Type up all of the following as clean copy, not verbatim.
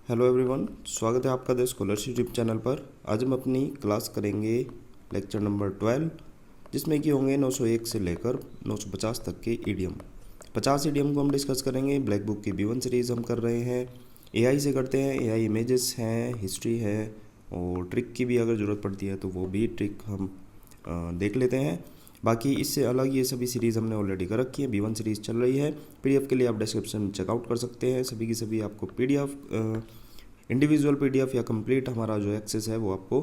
Hello everyone, स्वागत है आपका द स्कॉलरशिप यूट्यूब चैनल पर। आज हम अपनी क्लास करेंगे लेक्चर नंबर 12, जिसमें कि होंगे 901 से लेकर 950 तक के ईडियम। 50 ईडियम को हम डिस्कस करेंगे। ब्लैक बुक की B1 सीरीज़ हम कर रहे हैं, एआई से करते हैं। एआई इमेजेस हैं, हिस्ट्री है और ट्रिक की भी अगर ज़रूरत पड़ती है तो वो भी ट्रिक हम देख लेते हैं। बाकी इससे अलग ये सभी सीरीज़ हमने ऑलरेडी कर रखी है। B1 सीरीज़ चल रही है। पीडीएफ के लिए आप डिस्क्रिप्शन चेकआउट कर सकते हैं। सभी की सभी आपको पीडीएफ, इंडिविजुअल पीडीएफ या कंप्लीट हमारा जो एक्सेस है वो आपको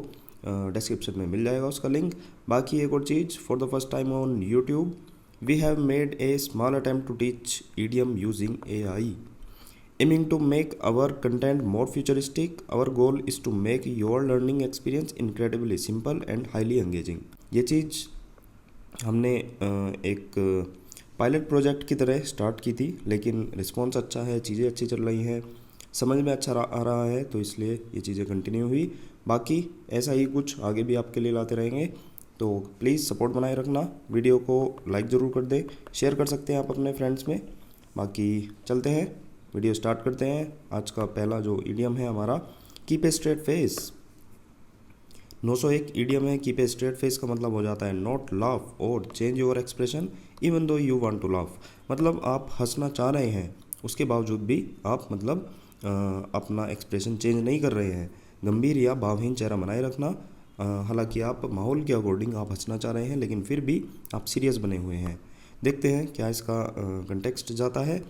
डिस्क्रिप्शन में मिल जाएगा, उसका लिंक। बाकी एक और चीज़, for the first time on YouTube we have made a small attempt to teach EDM using AI, aiming to make our content more futuristic. Our goal is to make your learning experience incredibly simple and highly engaging. ये चीज़ हमने एक pilot project की तरह start की थी, लेकिन response अच्छा है, चीज़ें अच्छी चल रही हैं, समझ में अच्छा आ रहा है, तो इसलिए ये चीज़ें कंटिन्यू हुई। बाकी ऐसा ही कुछ आगे भी आपके लिए लाते रहेंगे, तो प्लीज़ सपोर्ट बनाए रखना। वीडियो को लाइक ज़रूर कर दे, शेयर कर सकते हैं आप अपने फ्रेंड्स में। बाकी चलते हैं, वीडियो स्टार्ट करते हैं। आज का पहला जो ईडियम है हमारा, keep a straight face. 901 idiom है। कीप ए स्ट्रेट फेस का मतलब हो जाता है नॉट लाफ और change your expression even though you want to laugh. मतलब आप हंसना चाह रहे हैं, उसके बावजूद भी आप मतलब अपना एक्सप्रेशन चेंज नहीं कर रहे हैं। गंभीर या भावहीन चेहरा बनाए रखना। हालांकि आप माहौल के अकॉर्डिंग आप हंसना चाह रहे हैं, लेकिन फिर भी आप सीरियस बने हुए हैं। देखते हैं क्या इसका कंटेक्स्ट जाता है।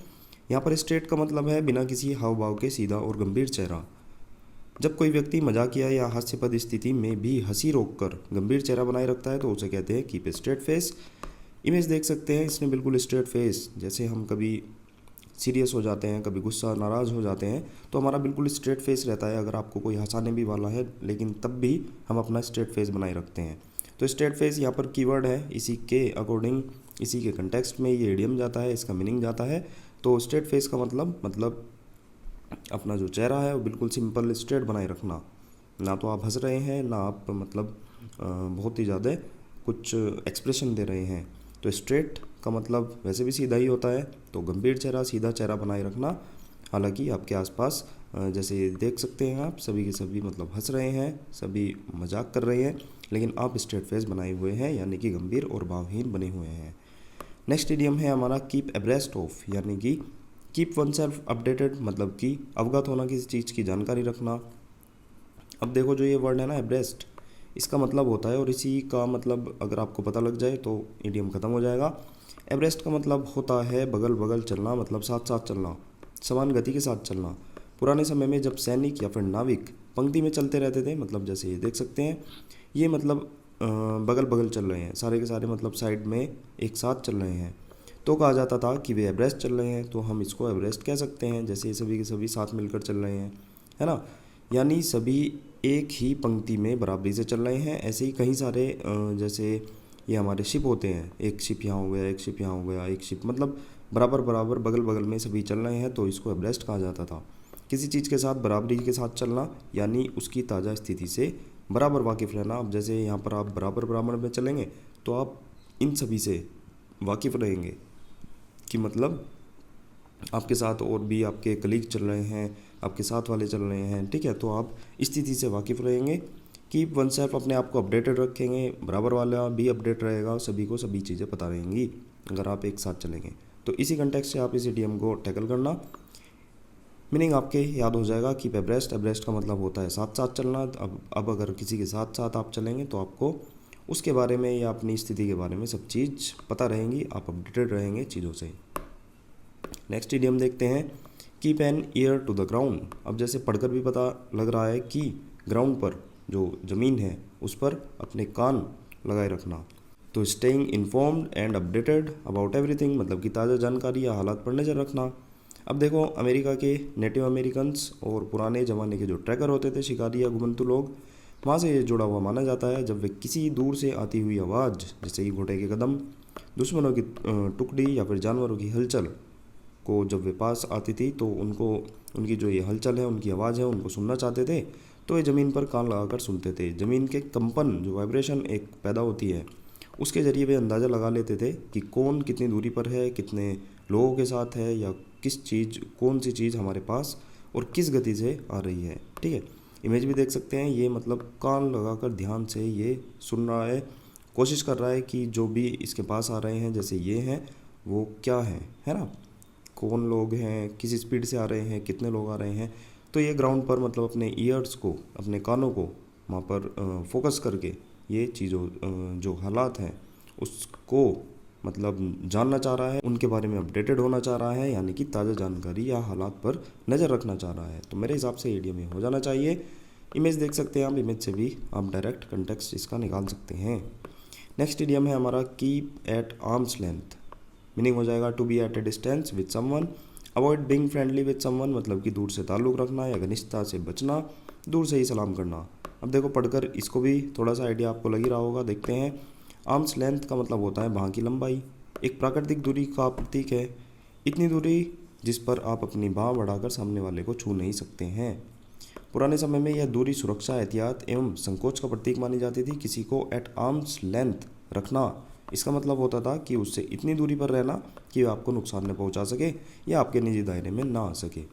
यहाँ पर स्ट्रेट का मतलब है बिना किसी हाव भाव के सीधा और गंभीर चेहरा। जब कोई व्यक्ति मजाकिया या हास्यपद स्थिति में भी हंसी रोककर गंभीर चेहरा बनाए रखता है तो उसे कहते हैं keep a straight face. Image देख सकते हैं, इसने बिल्कुल स्ट्रेट फेस। जैसे हम कभी सीरियस हो जाते हैं, कभी गुस्सा नाराज़ हो जाते हैं, तो हमारा बिल्कुल स्ट्रेट फेस रहता है। अगर आपको कोई हंसाने भी वाला है, लेकिन तब भी हम अपना स्ट्रेट फेस बनाए रखते हैं। तो स्ट्रेट फेस यहाँ पर कीवर्ड है, इसी के अकॉर्डिंग, इसी के कंटेक्स्ट में ये इडियम जाता है, इसका मीनिंग जाता है। तो स्ट्रेट फेस का मतलब अपना जो चेहरा है वो बिल्कुल सिंपल स्ट्रेट बनाए रखना। ना तो आप हंस रहे हैं, ना आप मतलब बहुत ही ज़्यादा कुछ एक्सप्रेशन दे रहे हैं। तो स्ट्रेट का मतलब वैसे भी सीधा ही होता है, तो गंभीर चेहरा, सीधा चेहरा बनाए रखना। हालांकि आपके आसपास जैसे देख सकते हैं आप, सभी के सभी मतलब हंस रहे हैं, सभी मजाक कर रहे हैं, लेकिन आप स्ट्रेट फेस बनाए हुए हैं, यानी कि गंभीर और भावहीन बने हुए हैं। नेक्स्ट इडियम है हमारा कीप एब्रेस्ट ऑफ, यानी कि कीप वन सेल्फ अपडेटेड, मतलब कि अवगत होना, किसी चीज़ की जानकारी रखना। अब देखो जो ये वर्ड है ना एब्रेस्ट, इसका मतलब होता है, और इसी का मतलब अगर आपको पता लग जाए तो इडियम ख़त्म हो जाएगा। एब्रेस्ट का मतलब होता है बगल बगल चलना, मतलब साथ साथ चलना, समान गति के साथ चलना। पुराने समय में जब सैनिक या फिर नाविक पंक्ति में चलते रहते थे, मतलब जैसे ये देख सकते हैं, ये मतलब बगल बगल चल रहे हैं, सारे के सारे मतलब साइड में एक साथ चल रहे हैं, तो कहा जाता था कि वे एवरेस्ट चल रहे हैं। तो हम इसको एवरेस्ट कह सकते हैं, जैसे ये सभी के सभी साथ मिलकर चल रहे हैं, है ना। यानी सभी एक ही पंक्ति में बराबरी से चल रहे हैं। ऐसे ही कई सारे जैसे ये हमारे शिप होते हैं, एक शिप यहाँ हो गया, एक शिप यहाँ हो गया, एक शिप मतलब बराबर बराबर बगल बगल में सभी चल रहे हैं, तो इसको एवरेस्ट कहा जाता था। किसी चीज़ के साथ बराबरी के साथ चलना, यानी उसकी ताज़ा स्थिति से बराबर वाकिफ़ रहना। अब जैसे यहाँ पर आप बराबर बराबर में चलेंगे तो आप इन सभी से वाकिफ़ रहेंगे कि मतलब आपके साथ और भी आपके कलीग चल रहे हैं, आपके साथ वाले चल रहे हैं, ठीक है, तो आप स्थिति से वाकिफ़ रहेंगे। कीप वन सेल्फ, अपने आप को अपडेटेड रखेंगे, बराबर वाला भी अपडेट रहेगा, सभी को सभी चीज़ें पता रहेंगी अगर आप एक साथ चलेंगे। तो इसी कंटेक्स्ट से आप इस इडियम को टैकल करना। मीनिंग आपके याद हो जाएगा। कीप एब्रेस्ट, एब्रेस्ट का मतलब होता है साथ साथ चलना। अब अगर किसी के साथ साथ आप चलेंगे तो आपको उसके बारे में या अपनी स्थिति के बारे में सब चीज़ पता रहेंगी, आप अपडेटेड रहेंगे चीज़ों से। नेक्स्ट इडियम देखते हैं, keep an ear to the ground. अब जैसे पढ़कर भी पता लग रहा है कि ग्राउंड पर जो ज़मीन है उस पर अपने कान लगाए रखना। तो staying informed and updated about everything, मतलब कि ताज़ा जानकारी या हालात पर नज़र रखना। अब देखो अमेरिका के नेटिव अमेरिकन्स और पुराने ज़माने के जो ट्रैकर होते थे, शिकारी या घुमंतू लोग, वहाँ से ये जुड़ा हुआ माना जाता है। जब वे किसी दूर से आती हुई आवाज़, जैसे कि घोड़े के कदम, दुश्मनों की टुकड़ी या फिर जानवरों की हलचल को जब वे पास आती थी, तो उनको उनकी जो ये हलचल है, उनकी आवाज़ है, उनको सुनना चाहते थे, तो ये ज़मीन पर कान लगाकर सुनते थे। ज़मीन के कंपन, जो वाइब्रेशन एक पैदा होती है, उसके ज़रिए वे अंदाज़ा लगा लेते थे कि कौन कितनी दूरी पर है, कितने लोगों के साथ है, या किस चीज़, कौन सी चीज़ हमारे पास और किस गति से आ रही है। ठीक है, इमेज भी देख सकते हैं, ये मतलब कान लगाकर ध्यान से ये सुन रहा है, कोशिश कर रहा है कि जो भी इसके पास आ रहे हैं जैसे ये हैं वो क्या है ना, कौन लोग हैं, किस स्पीड से आ रहे हैं, कितने लोग आ रहे हैं। तो ये ग्राउंड पर मतलब अपने ईयर्स को, अपने कानों को वहाँ पर फोकस करके ये चीज़ों जो हालात हैं उसको मतलब जानना चाह रहा है, उनके बारे में अपडेटेड होना चाह रहा है, यानी कि ताज़ा जानकारी या हालात पर नज़र रखना चाह रहा है। तो मेरे हिसाब से ईडीएम ये हो जाना चाहिए। इमेज देख सकते हैं आप, इमेज से भी आप डायरेक्ट कंटेक्स्ट इसका निकाल सकते हैं। नेक्स्ट ईडीएम है हमारा keep at arm's length. Meaning हो जाएगा to be at a distance with someone, avoid being friendly with someone, मतलब कि दूर से ताल्लुक़ रखना या घनिष्ठता से बचना, दूर से ही सलाम करना। अब देखो पढ़कर इसको भी थोड़ा सा आइडिया आपको लग ही रहा होगा, देखते हैं। आर्म्स लेंथ का मतलब होता है बाँह की लंबाई, एक प्राकृतिक दूरी का प्रतीक है, इतनी दूरी जिस पर आप अपनी बाँह बढ़ाकर सामने वाले को छू नहीं सकते हैं। पुराने समय में यह दूरी सुरक्षा, एहतियात एवं संकोच का प्रतीक मानी जाती थी। किसी को एट आर्म्स लेंथ रखना, इसका मतलब होता था कि उससे इतनी दूरी पर रहना कि वह आपको नुकसान न पहुंचा सके या आपके निजी दायरे में ना आ सके।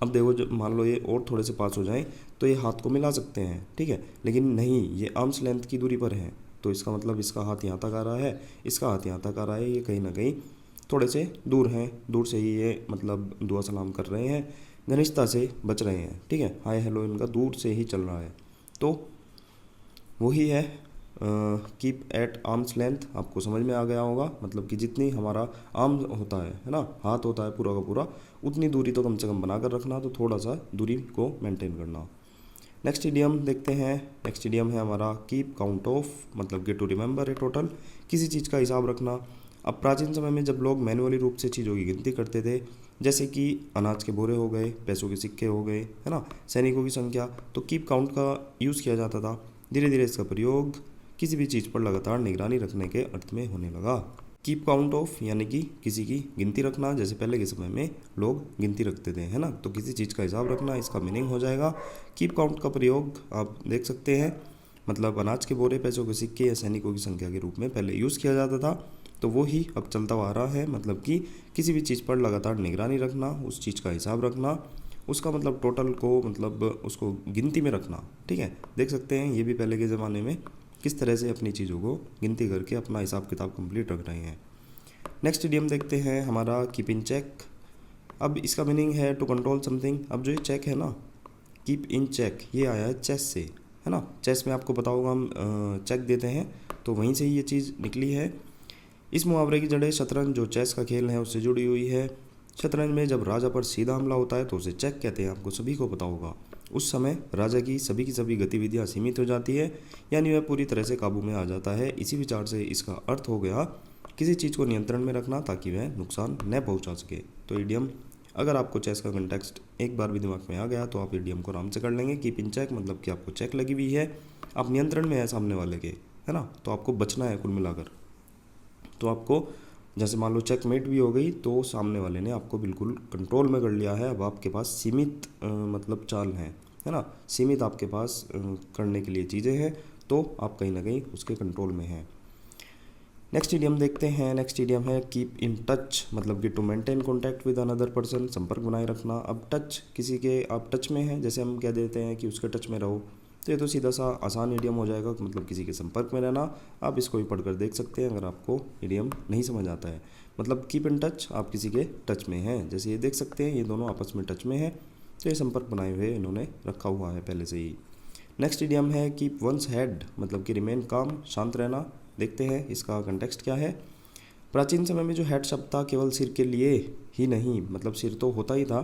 अब देखो जब मान लो ये और थोड़े से पास हो जाएं तो ये हाथ को मिला सकते हैं, ठीक है, लेकिन नहीं, ये आर्म्स लेंथ की दूरी पर है, तो इसका मतलब इसका हाथ यहाँ तक आ रहा है, इसका हाथ यहाँ तक आ रहा है, ये कहीं ना कहीं थोड़े से दूर हैं, दूर से ही ये मतलब दुआ सलाम कर रहे हैं, घनिष्ठता से बच रहे हैं। ठीक है, हाय हेलो इनका दूर से ही चल रहा है, तो वही है कीप एट आर्म्स लेंथ। आपको समझ में आ गया होगा, मतलब कि जितनी हमारा आर्म होता है ना, हाथ होता है पूरा का पूरा, उतनी दूरी तो कम से कम बनाकर रखना, तो थोड़ा सा दूरी को मेंटेन करना। नेक्स्ट इडियम देखते हैं। नेक्स्ट इडियम है हमारा कीप काउंट ऑफ, मतलब कि टू रिमेंबर ए टोटल, किसी चीज़ का हिसाब रखना। अब प्राचीन समय में जब लोग मैनुअली रूप से चीज़ों की गिनती करते थे, जैसे कि अनाज के बोरे हो गए, पैसों के सिक्के हो गए, है ना, सैनिकों की संख्या, तो कीप काउंट का यूज़ किया जाता था। धीरे धीरे इसका प्रयोग किसी भी चीज़ पर लगातार निगरानी रखने के अर्थ में होने लगा। कीप काउंट ऑफ यानी कि किसी की गिनती रखना, जैसे पहले के समय में लोग गिनती रखते थे, है ना, तो किसी चीज़ का हिसाब रखना, इसका मीनिंग हो जाएगा। कीप काउंट का प्रयोग आप देख सकते हैं, मतलब अनाज के बोरे, पैसों के सिक्के या सैनिकों की संख्या के रूप में पहले यूज़ किया जाता था, तो वो ही अब चलता आ रहा है, मतलब कि किसी भी चीज़ पर लगातार निगरानी रखना, उस चीज़ का हिसाब रखना, उसका मतलब टोटल को मतलब उसको गिनती में रखना। ठीक है, देख सकते हैं ये भी पहले के ज़माने में किस तरह से अपनी चीज़ों को गिनती करके अपना हिसाब किताब कंप्लीट रख रहे हैं। नेक्स्ट इडियम देखते हैं हमारा कीप इन चेक। अब इसका मीनिंग है टू कंट्रोल समथिंग। अब जो ये चेक है ना, कीप इन चेक, ये आया है चेस से, है ना, चेस में आपको पता होगा हम चेक देते हैं, तो वहीं से ही ये चीज़ निकली है। इस मुहावरे की जड़ें शतरंज, जो चेस का खेल है, उससे जुड़ी हुई है। शतरंज में जब राजा पर सीधा हमला होता है तो उसे चेक कहते हैं, आपको सभी को पता होगा। उस समय राजा की सभी गतिविधियां सीमित हो जाती है, यानी वह पूरी तरह से काबू में आ जाता है। इसी विचार से इसका अर्थ हो गया किसी चीज़ को नियंत्रण में रखना ताकि वह नुकसान न पहुंचा सके। तो इडियम, अगर आपको चेस का कंटेक्स्ट एक बार भी दिमाग में आ गया तो आप इडियम को आराम से कर लेंगे। कीप इन चेक मतलब कि आपको चेक लगी हुई है, आप नियंत्रण में है सामने वाले के, है ना, तो आपको बचना है कुल मिलाकर। तो आपको जैसे मान लो चेकमेट भी हो गई, तो सामने वाले ने आपको बिल्कुल कंट्रोल में कर लिया है। अब आपके पास सीमित मतलब चाल है ना, सीमित आपके पास करने के लिए चीज़ें हैं, तो आप कहीं ना कहीं उसके कंट्रोल में हैं। नेक्स्ट इडियम देखते हैं। नेक्स्ट इडियम है कीप इन टच, मतलब कि to maintain contact with another person, संपर्क बनाए रखना। अब टच, किसी के आप टच में हैं, जैसे हम कह देते हैं कि उसके टच में रहो, तो ये तो सीधा सा आसान इडियम हो जाएगा, मतलब किसी के संपर्क में रहना। आप इसको भी पढ़कर देख सकते हैं अगर आपको इडियम नहीं समझ आता है। मतलब कीप इन टच, आप किसी के टच में हैं, जैसे ये देख सकते हैं ये दोनों आपस में टच में हैं, तो ये संपर्क बनाए हुए इन्होंने रखा हुआ है पहले से ही। नेक्स्ट इडियम है कीप वंस हेड, मतलब कि रिमेन काम, शांत रहना। देखते हैं इसका कंटेक्स्ट क्या है। प्राचीन समय में जो हेड शब्द था केवल सिर के लिए ही नहीं, मतलब सिर तो होता ही था,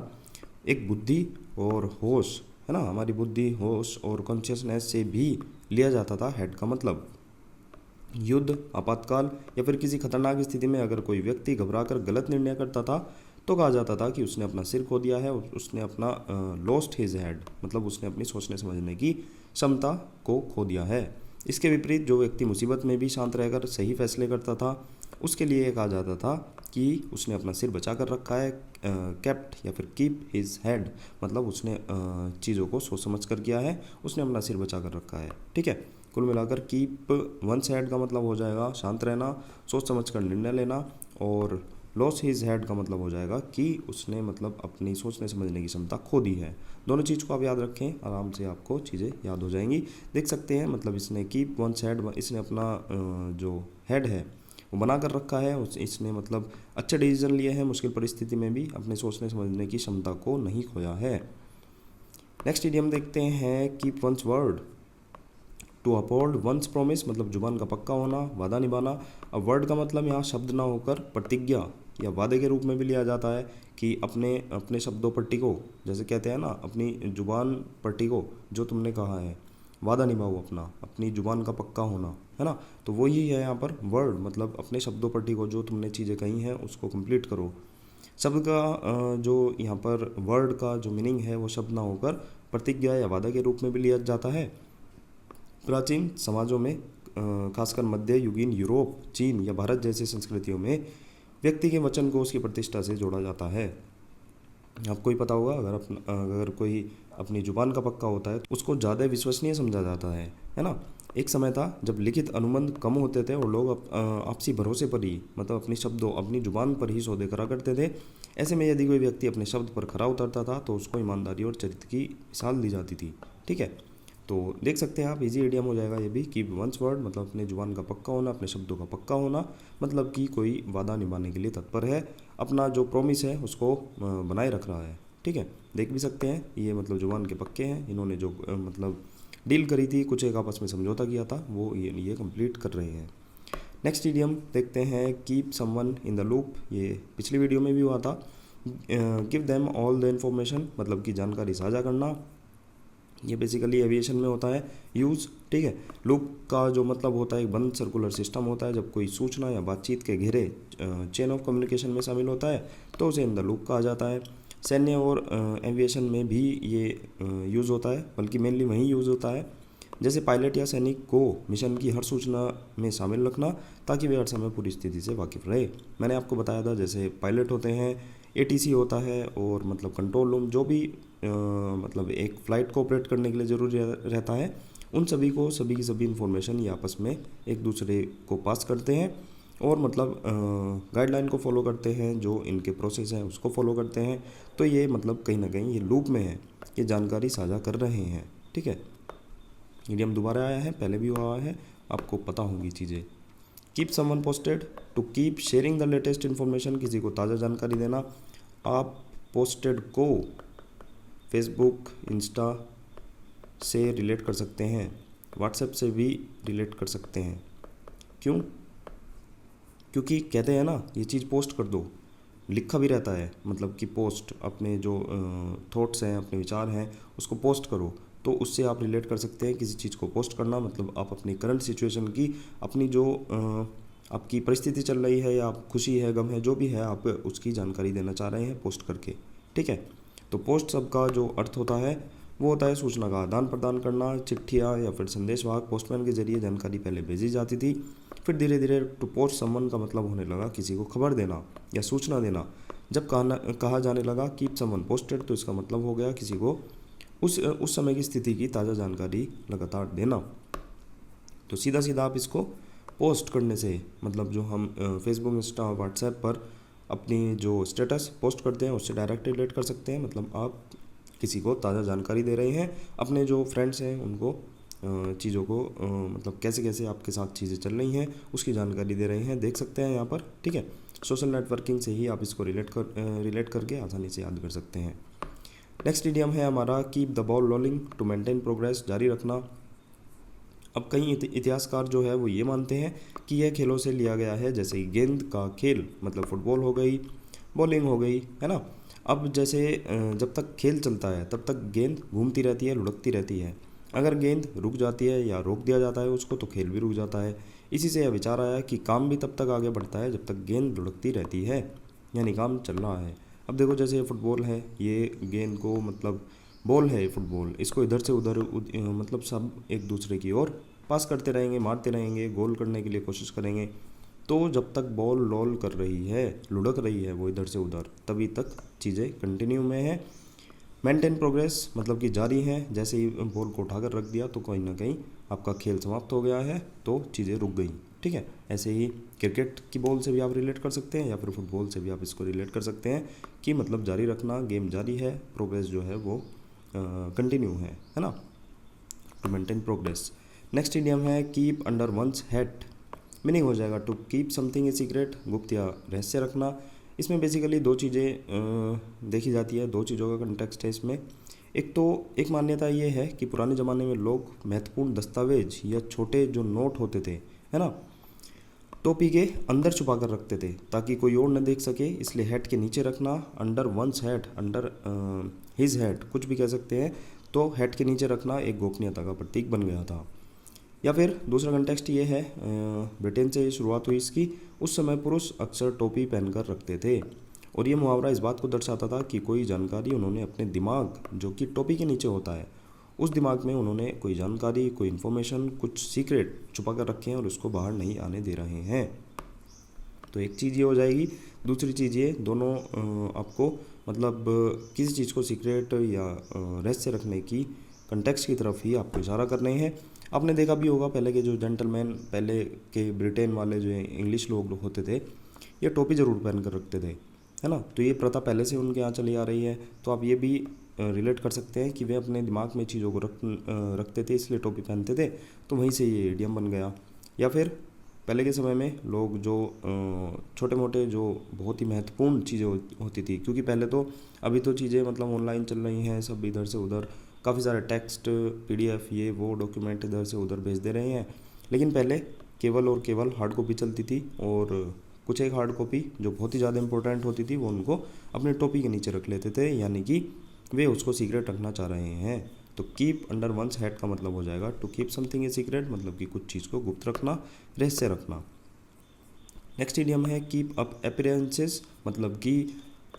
एक बुद्धि और होश, है ना, हमारी बुद्धि, होश और कॉन्शियसनेस से भी लिया जाता था हेड का मतलब। युद्ध, आपातकाल या फिर किसी खतरनाक स्थिति में अगर कोई व्यक्ति घबराकर गलत निर्णय करता था तो कहा जाता था कि उसने अपना सिर खो दिया है, उसने अपना लॉस्ट हिज हेड, मतलब उसने अपनी सोचने समझने की क्षमता को खो दिया है। इसके विपरीत जो व्यक्ति मुसीबत में भी शांत रहकर सही फैसले करता था, उसके लिए कहा जाता था कि उसने अपना सिर बचा कर रखा है। केप्ट या फिर कीप हिज हेड, मतलब उसने चीज़ों को सोच समझ कर किया है, उसने अपना सिर बचा कर रखा है। ठीक है, कुल मिलाकर कीप वन हेड का मतलब हो जाएगा शांत रहना, सोच समझ कर निर्णय लेना, और लॉस हिज हेड का मतलब हो जाएगा कि उसने मतलब अपनी सोचने समझने की क्षमता खो दी है। दोनों चीज़ को आप याद रखें, आराम से आपको चीज़ें याद हो जाएंगी। देख सकते हैं मतलब इसने कीप वंस हेड, इसने अपना जो हेड है वो बना कर रखा है। इसने मतलब अच्छे डिसीजन लिए हैं, मुश्किल परिस्थिति में भी अपने सोचने समझने की क्षमता को नहीं खोया है। नेक्स्ट इडियम देखते हैं, keep one's word. To uphold one's promise मतलब जुबान का पक्का होना, वादा निभाना। अब वर्ड का मतलब यहाँ शब्द ना होकर प्रतिज्ञा या वादे के रूप में भी लिया जाता है कि अपने अपने शब्दों पर टिको। जैसे कहते हैं ना, अपनी जुबान पर टिको, जो तुमने कहा है वादा निभाओ, अपनी जुबान का पक्का होना, है ना। तो वही है यहाँ पर वर्ड, मतलब अपने शब्दों पर टिको, जो तुमने चीज़ें कही हैं उसको कंप्लीट करो। शब्द का जो यहाँ पर वर्ड का जो मीनिंग है वो शब्द ना होकर प्रतिज्ञा या वादा के रूप में भी लिया जाता है। प्राचीन समाजों में खासकर मध्य युगीन यूरोप, चीन या भारत जैसी संस्कृतियों में व्यक्ति के वचन को उसकी प्रतिष्ठा से जोड़ा जाता है। आपको ही पता होगा, अगर कोई अपनी जुबान का पक्का होता है तो उसको ज़्यादा विश्वसनीय समझा जाता है ना। एक समय था जब लिखित अनुबंध कम होते थे और लोग आपसी भरोसे पर ही, मतलब अपनी शब्दों अपनी जुबान पर ही सौदे करा करते थे। ऐसे में यदि कोई व्यक्ति अपने शब्द पर खरा उतरता था तो उसको ईमानदारी और चरित्र की मिसाल दी जाती थी। ठीक है, तो देख सकते हैं आप, इजी इडियम हो जाएगा ये भी। कीप वंस वर्ड मतलब अपने जुबान का पक्का होना, अपने शब्दों का पक्का होना, मतलब कि कोई वादा निभाने के लिए तत्पर है, अपना जो प्रॉमिस है उसको बनाए रख रहा है। ठीक है, देख भी सकते हैं ये मतलब जुबान के पक्के हैं, इन्होंने जो मतलब डील करी थी, कुछ एक आपस में समझौता किया था, वो ये कंप्लीट कर रहे हैं। नेक्स्ट इडियम देखते हैं, keep someone in the loop. ये पिछली वीडियो में भी हुआ था। Give them all the information मतलब कि जानकारी साझा करना, ये बेसिकली एविएशन में होता है यूज़। ठीक है, लूप का जो मतलब होता है एक बंद सर्कुलर सिस्टम होता है। जब कोई सूचना या बातचीत के घेरे चेन ऑफ कम्युनिकेशन में शामिल होता है तो उसे इन द लूप कहा जाता है। सैन्य और एविएशन में भी ये यूज़ होता है, बल्कि मेनली वहीं यूज़ होता है। जैसे पायलट या सैनिक को मिशन की हर सूचना में शामिल रखना ताकि वे हर समय पूरी स्थिति से वाकिफ़ रहे। मैंने आपको बताया था, जैसे पायलट होते हैं, एटीसी होता है, और मतलब कंट्रोल रूम, जो भी मतलब एक फ़्लाइट को ऑपरेट करने के लिए ज़रूरी रहता है, उन सभी को सभी की सभी इन्फॉर्मेशन ये आपस में एक दूसरे को पास करते हैं और मतलब गाइडलाइन को फॉलो करते हैं, जो इनके प्रोसेस हैं उसको फॉलो करते हैं। तो ये मतलब कहीं ना कहीं ये लूप में है, ये जानकारी साझा कर रहे हैं। ठीक है, इडियम दोबारा आया है, पहले भी हुआ है, आपको पता होंगी चीज़ें। Keep someone posted, to keep sharing the latest information, किसी को ताज़ा जानकारी देना। आप पोस्टेड को फेसबुक, इंस्टा से रिलेट कर सकते हैं, व्हाट्सएप से भी रिलेट कर सकते हैं। क्यों? क्योंकि कहते हैं ना, ये चीज़ पोस्ट कर दो, लिखा भी रहता है मतलब कि पोस्ट, अपने जो थॉट्स हैं, अपने विचार हैं, उसको पोस्ट करो, तो उससे आप रिलेट कर सकते हैं। किसी चीज़ को पोस्ट करना मतलब आप अपनी करंट सिचुएशन की, अपनी जो आपकी परिस्थिति चल रही है, या आप खुशी है, गम है, जो भी है, आप उसकी जानकारी देना चाह रहे हैं पोस्ट करके। ठीक है, तो पोस्ट शब्द का जो अर्थ होता है वो होता है सूचना का आदान प्रदान करना। चिट्ठियाँ या फिर संदेशवाहक पोस्टमैन के जरिए जानकारी पहले भेजी जाती थी, फिर धीरे धीरे टू पोस्ट समवन का मतलब होने लगा किसी को खबर देना या सूचना देना। जब कहा जाने लगा कीप समवन पोस्टेड, तो इसका मतलब हो गया किसी को उस समय की स्थिति की ताज़ा जानकारी लगातार देना। तो सीधा सीधा आप इसको पोस्ट करने से, मतलब जो हम फेसबुक, इंस्टा, व्हाट्सएप पर अपनी जो स्टेटस पोस्ट करते हैं उससे डायरेक्ट रिलेट कर सकते हैं। मतलब आप किसी को ताज़ा जानकारी दे रहे हैं, अपने जो फ्रेंड्स हैं उनको चीज़ों को मतलब कैसे कैसे आपके साथ चीज़ें चल रही हैं उसकी जानकारी दे रहे हैं, देख सकते हैं यहाँ पर। ठीक है, सोशल नेटवर्किंग से ही आप इसको रिलेट करके आसानी से याद कर सकते हैं। नेक्स्ट इडियम है हमारा, keep the ball rolling, to maintain progress, जारी रखना। अब कई इतिहासकार जो है वो ये मानते हैं कि यह खेलों से लिया गया है, जैसे कि गेंद का खेल मतलब फुटबॉल हो गई, बॉलिंग हो गई, है ना। अब जैसे जब तक खेल चलता है तब तक गेंद घूमती रहती है, लुढ़कती रहती है। अगर गेंद रुक जाती है या रोक दिया जाता है उसको, तो खेल भी रुक जाता है। इसी से यह विचार आया कि काम भी तब तक आगे बढ़ता है जब तक गेंद लुढ़कती रहती है, यानी काम चल रहा है। अब देखो, जैसे ये फुटबॉल है, ये गेंद को मतलब बॉल है, फुटबॉल, इसको इधर से उधर मतलब सब एक दूसरे की ओर पास करते रहेंगे, मारते रहेंगे, गोल करने के लिए कोशिश करेंगे। तो जब तक बॉल रोल कर रही है, लुढ़क रही है वो इधर से उधर, तभी तक चीज़ें कंटिन्यू में है। मेंटेन प्रोग्रेस मतलब कि जारी है, जैसे ही बॉल को उठाकर रख दिया तो कहीं ना कहीं आपका खेल समाप्त हो गया है, तो चीज़ें रुक गई। ठीक है। ऐसे ही क्रिकेट की बॉल से भी आप रिलेट कर सकते हैं या फिर फुटबॉल से भी आप इसको रिलेट कर सकते हैं कि मतलब जारी रखना, गेम जारी है, प्रोग्रेस जो है वो कंटिन्यू है ना, to maintain progress. Next idiom है keep under one's head. Meaning हो जाएगा to keep something a secret, गुप्त या रहस्य रखना। इसमें बेसिकली दो चीज़ें देखी जाती है, दो चीज़ों का कंटेक्स्ट है इसमें। एक मान्यता ये है कि पुराने ज़माने में लोग महत्वपूर्ण दस्तावेज या छोटे जो नोट होते थे, है ना, टोपी के अंदर छुपा कर रखते थे ताकि कोई और न देख सके, इसलिए हेड के नीचे रखना। Under one's head, under his head, कुछ भी कह सकते हैं। तो हेड के नीचे रखना एक गोपनीयता का प्रतीक बन गया था। या फिर दूसरा कंटेक्स्ट ये है, ब्रिटेन से शुरुआत हुई इसकी। उस समय पुरुष अक्सर टोपी पहनकर रखते थे और ये मुहावरा इस बात को दर्शाता था कि कोई जानकारी उन्होंने अपने दिमाग, जो कि टोपी के नीचे होता है, उस दिमाग में उन्होंने कोई जानकारी, कोई इन्फॉर्मेशन, कुछ सीक्रेट छुपा कर रखे हैं और उसको बाहर नहीं आने दे रहे हैं। तो एक चीज़ ये हो जाएगी। दूसरी चीज़ ये, दोनों आपको मतलब किसी चीज़ को सीक्रेट या रहस्य रखने की कंटेक्स्ट की तरफ ही आपको इशारा कर रहे हैं। आपने देखा भी होगा पहले के जो जेंटलमैन, पहले के ब्रिटेन वाले जो इंग्लिश लोग होते थे, ये टोपी ज़रूर पहन कर रखते थे, है ना। तो ये प्रथा पहले से उनके यहाँ चली आ रही है। तो आप ये भी रिलेट कर सकते हैं कि वे अपने दिमाग में चीज़ों को रखते थे, इसलिए टोपी पहनते थे। तो वहीं से ये इडियम बन गया। या फिर पहले के समय में लोग जो छोटे मोटे जो बहुत ही महत्वपूर्ण चीज़ें होती थी, क्योंकि पहले तो, अभी तो चीज़ें मतलब ऑनलाइन चल रही हैं, सब इधर से उधर काफ़ी सारे टेक्स्ट, PDF, ये वो डॉक्यूमेंट इधर से उधर भेज दे रहे हैं। लेकिन पहले केवल और केवल हार्ड कॉपी चलती थी और कुछ एक हार्ड कॉपी जो बहुत ही ज़्यादा इंपॉर्टेंट होती थी वो उनको अपने टोपी के नीचे रख लेते थे, यानी कि वे उसको सीक्रेट रखना चाह रहे हैं। तो कीप अंडर वंस हेड का मतलब हो जाएगा to keep something a secret, मतलब कि कुछ चीज़ को गुप्त रखना, रहस्य रखना। नेक्स्ट इडियम है कीप अप अपीयरेंसेस, मतलब कि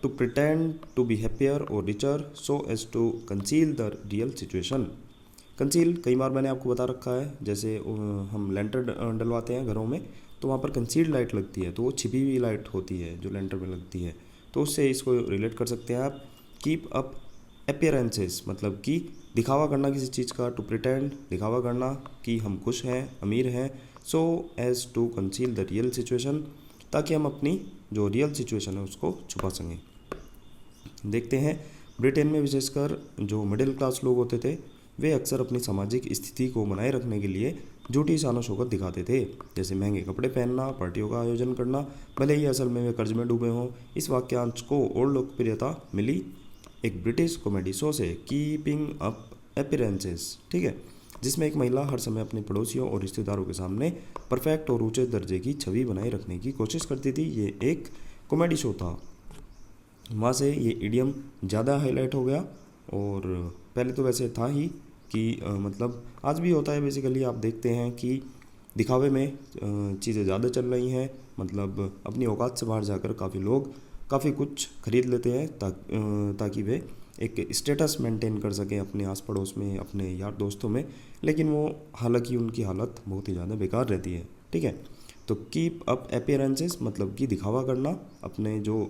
to pretend to be happier और richer so as to conceal the real situation. Conceal कई बार मैंने आपको बता रखा है, जैसे हम लेंटर डलवाते हैं घरों में, तो वहाँ पर कंसील्ड लाइट लगती है, तो वो छिपी हुई लाइट होती है जो लेंटर में लगती है। तो उससे इसको रिलेट कर सकते हैं आप। कीप अप अपीयरेंसेस मतलब कि दिखावा करना किसी चीज़ का, टू प्रिटेंड दिखावा करना कि हम खुश हैं, अमीर हैं, so as to conceal the real situation, ताकि हम अपनी जो रियल सिचुएशन है उसको छुपा सकें। देखते हैं ब्रिटेन में विशेषकर जो मिडिल क्लास लोग होते थे, वे अक्सर अपनी सामाजिक स्थिति को बनाए रखने के लिए झूठी शान शौकत दिखाते थे, जैसे महंगे कपड़े पहनना, पार्टियों का आयोजन करना, भले ही असल में वे कर्ज में डूबे हों। इस वाक्यांश को और लोकप्रियता मिली एक ब्रिटिश कॉमेडी शो से, कीपिंग अप अपीयरेंसेस, ठीक है, जिसमें एक महिला हर समय अपने पड़ोसियों और रिश्तेदारों के सामने परफेक्ट और ऊंचे दर्जे की छवि बनाए रखने की कोशिश करती थी। ये एक कॉमेडी शो था, वहाँ से ये इडियम ज़्यादा हाईलाइट हो गया। और पहले तो वैसे था ही कि मतलब आज भी होता है बेसिकली। आप देखते हैं कि दिखावे में चीज़ें ज़्यादा चल रही हैं, मतलब अपनी औकात से बाहर जाकर काफ़ी लोग काफ़ी कुछ खरीद लेते हैं ताकि वे एक स्टेटस मेंटेन कर सकें अपने आस पड़ोस में, अपने यार दोस्तों में। लेकिन वो हालांकि उनकी हालत बहुत ही ज़्यादा बेकार रहती है, ठीक है। तो कीप अप अपीयरेंसेस मतलब कि दिखावा करना, अपने जो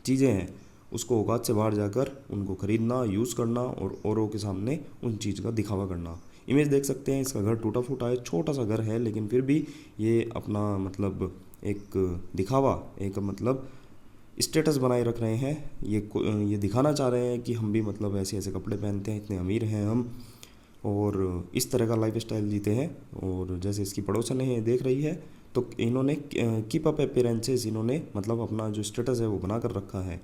चीज़ें हैं उसको औकात से बाहर जाकर उनको ख़रीदना, यूज़ करना और औरों के सामने उन चीज़ का दिखावा करना। इमेज देख सकते हैं, इसका घर टूटा फूटा है, छोटा सा घर है, लेकिन फिर भी ये अपना मतलब एक दिखावा, एक मतलब स्टेटस बनाए रख रहे हैं। ये दिखाना चाह रहे हैं कि हम भी मतलब ऐसे ऐसे कपड़े पहनते हैं, इतने अमीर हैं हम, और इस तरह का लाइफ स्टाइल जीते हैं। और जैसे इसकी पड़ोसन है देख रही है, तो इन्होंने कीप अप अपीयरेंसेस, इन्होंने मतलब अपना जो स्टेटस है वो बना कर रखा है,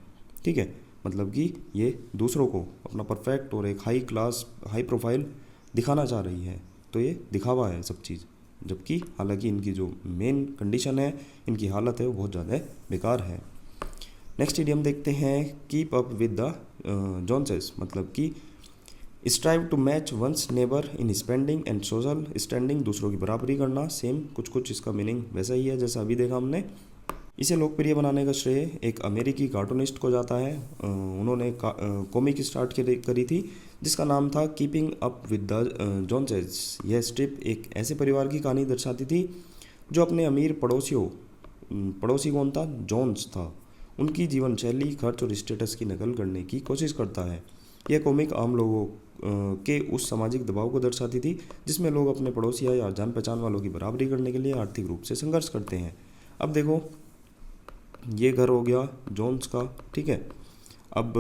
ठीक है। मतलब कि ये दूसरों को अपना परफेक्ट और एक हाई क्लास, हाई प्रोफाइल दिखाना चाह रही है। तो ये दिखावा है सब चीज़, जबकि हालांकि इनकी जो मेन कंडीशन है, इनकी हालत है वो बहुत ज़्यादा बेकार है। नेक्स्ट इडियम देखते हैं keep up with the Joneses, मतलब कि strive to match one's neighbour in spending and social standing, दूसरों की बराबरी करना। सेम कुछ इसका मीनिंग वैसा ही है जैसा अभी देखा हमने। इसे लोकप्रिय बनाने का श्रेय एक अमेरिकी कार्टूनिस्ट को जाता है। उन्होंने कॉमिक स्टार्ट करी थी जिसका नाम था कीपिंग अप विद द जोन्सेस। यह स्ट्रिप एक ऐसे परिवार की कहानी दर्शाती थी जो अपने अमीर पड़ोसी कौन था? जोन्स था, उनकी जीवन शैली, खर्च और स्टेटस की नकल करने की कोशिश करता है। यह कॉमिक आम लोगों के उस सामाजिक दबाव को दर्शाती थी जिसमें लोग अपने पड़ोसिया या जान पहचान वालों की बराबरी करने के लिए आर्थिक रूप से संघर्ष करते हैं। अब देखो ये घर हो गया जोन्स का, ठीक है। अब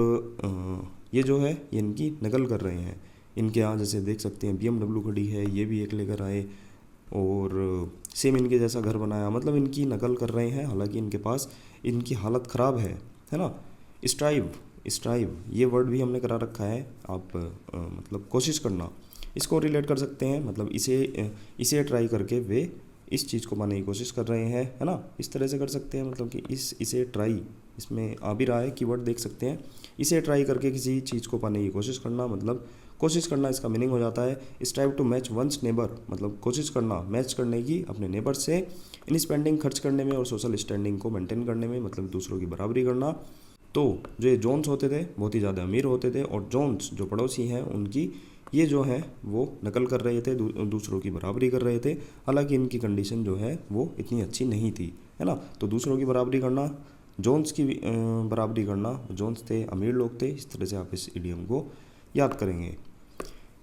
ये जो है ये इनकी नकल कर रहे हैं। इनके यहाँ जैसे देख सकते हैं BMW खड़ी है, ये भी एक लेकर आए और सेम इनके जैसा घर बनाया, मतलब इनकी नकल कर रहे हैं। हालांकि इनके पास इनकी हालत ख़राब है ना। स्ट्राइव ये वर्ड भी हमने करा रखा है। आप मतलब कोशिश करना, इसको रिलेट कर सकते हैं, मतलब इसे ट्राई करके वे इस चीज़ को पाने की कोशिश कर रहे हैं, है ना। इस तरह से कर सकते हैं, मतलब कि इसे ट्राई, इसमें आ भी रहा है कीवर्ड देख सकते हैं। इसे ट्राई करके किसी चीज़ को पाने की कोशिश करना, मतलब कोशिश करना इसका मीनिंग हो जाता है। Strive to match one's neighbour, मतलब कोशिश करना मैच करने की अपने नेबर से, इन स्पेंडिंग खर्च करने में और सोशल स्टैंडिंग को मेंटेन करने में, मतलब दूसरों की बराबरी करना। तो जो ये जोन्स होते थे बहुत ही ज़्यादा अमीर होते थे और जोन्स जो पड़ोसी हैं उनकी ये जो है वो नकल कर रहे थे, दूसरों की बराबरी कर रहे थे। हालांकि इनकी कंडीशन जो है वो इतनी अच्छी नहीं थी, है ना। तो दूसरों की बराबरी करना, जोन्स की बराबरी करना, जोन्स थे अमीर लोग थे। इस तरह से आप इस इडियम को याद करेंगे।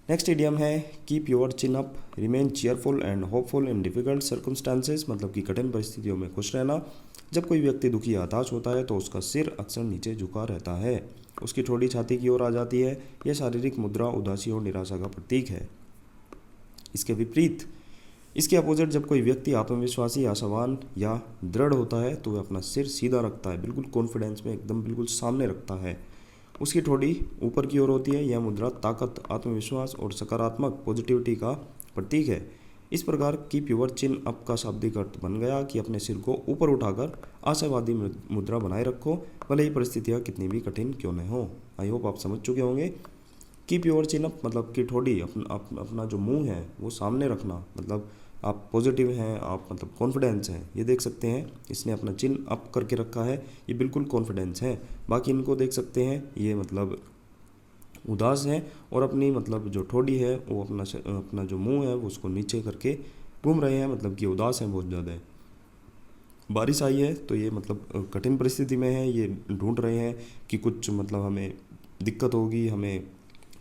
नेक्स्ट इडियम है keep your chin up, remain cheerful and hopeful in difficult circumstances, मतलब कि कठिन परिस्थितियों में खुश रहना। जब कोई व्यक्ति दुखी या हताश होता है तो उसका सिर अक्सर नीचे झुका रहता है, उसकी ठोड़ी छाती की ओर आ जाती है। यह शारीरिक मुद्रा उदासी और निराशा का प्रतीक है। इसके विपरीत, इसके अपोजिट, जब कोई व्यक्ति आत्मविश्वासी, आशावान या दृढ़ होता है तो वह अपना सिर सीधा रखता है, बिल्कुल कॉन्फिडेंस में एकदम बिल्कुल सामने रखता है। उसकी ठोड़ी ऊपर की ओर होती है। यह मुद्रा ताकत, आत्मविश्वास और सकारात्मक पॉजिटिविटी का प्रतीक है। इस प्रकार कीप योर चिन अप का शाब्दिक अर्थ बन गया कि अपने सिर को ऊपर उठाकर आशावादी मुद्रा बनाए रखो, भले ही परिस्थितियाँ कितनी भी कठिन क्यों न हो। आई होप आप समझ चुके होंगे। कीप योर चिन अप मतलब कि ठोड़ी, अपना जो मुंह है वो सामने रखना, मतलब आप पॉजिटिव हैं, आप मतलब कॉन्फिडेंस हैं। ये देख सकते हैं इसने अपना चिन अप करके रखा है, ये बिल्कुल कॉन्फिडेंस है। बाकी इनको देख सकते हैं ये मतलब उदास है और अपनी मतलब जो ठोड़ी है वो अपना जो मुंह है वो उसको नीचे करके घूम रहे हैं, मतलब कि उदास हैं बहुत ज़्यादा। बारिश आई है तो ये मतलब कठिन परिस्थिति में है, ये ढूंढ रहे हैं कि कुछ मतलब हमें दिक्कत होगी, हमें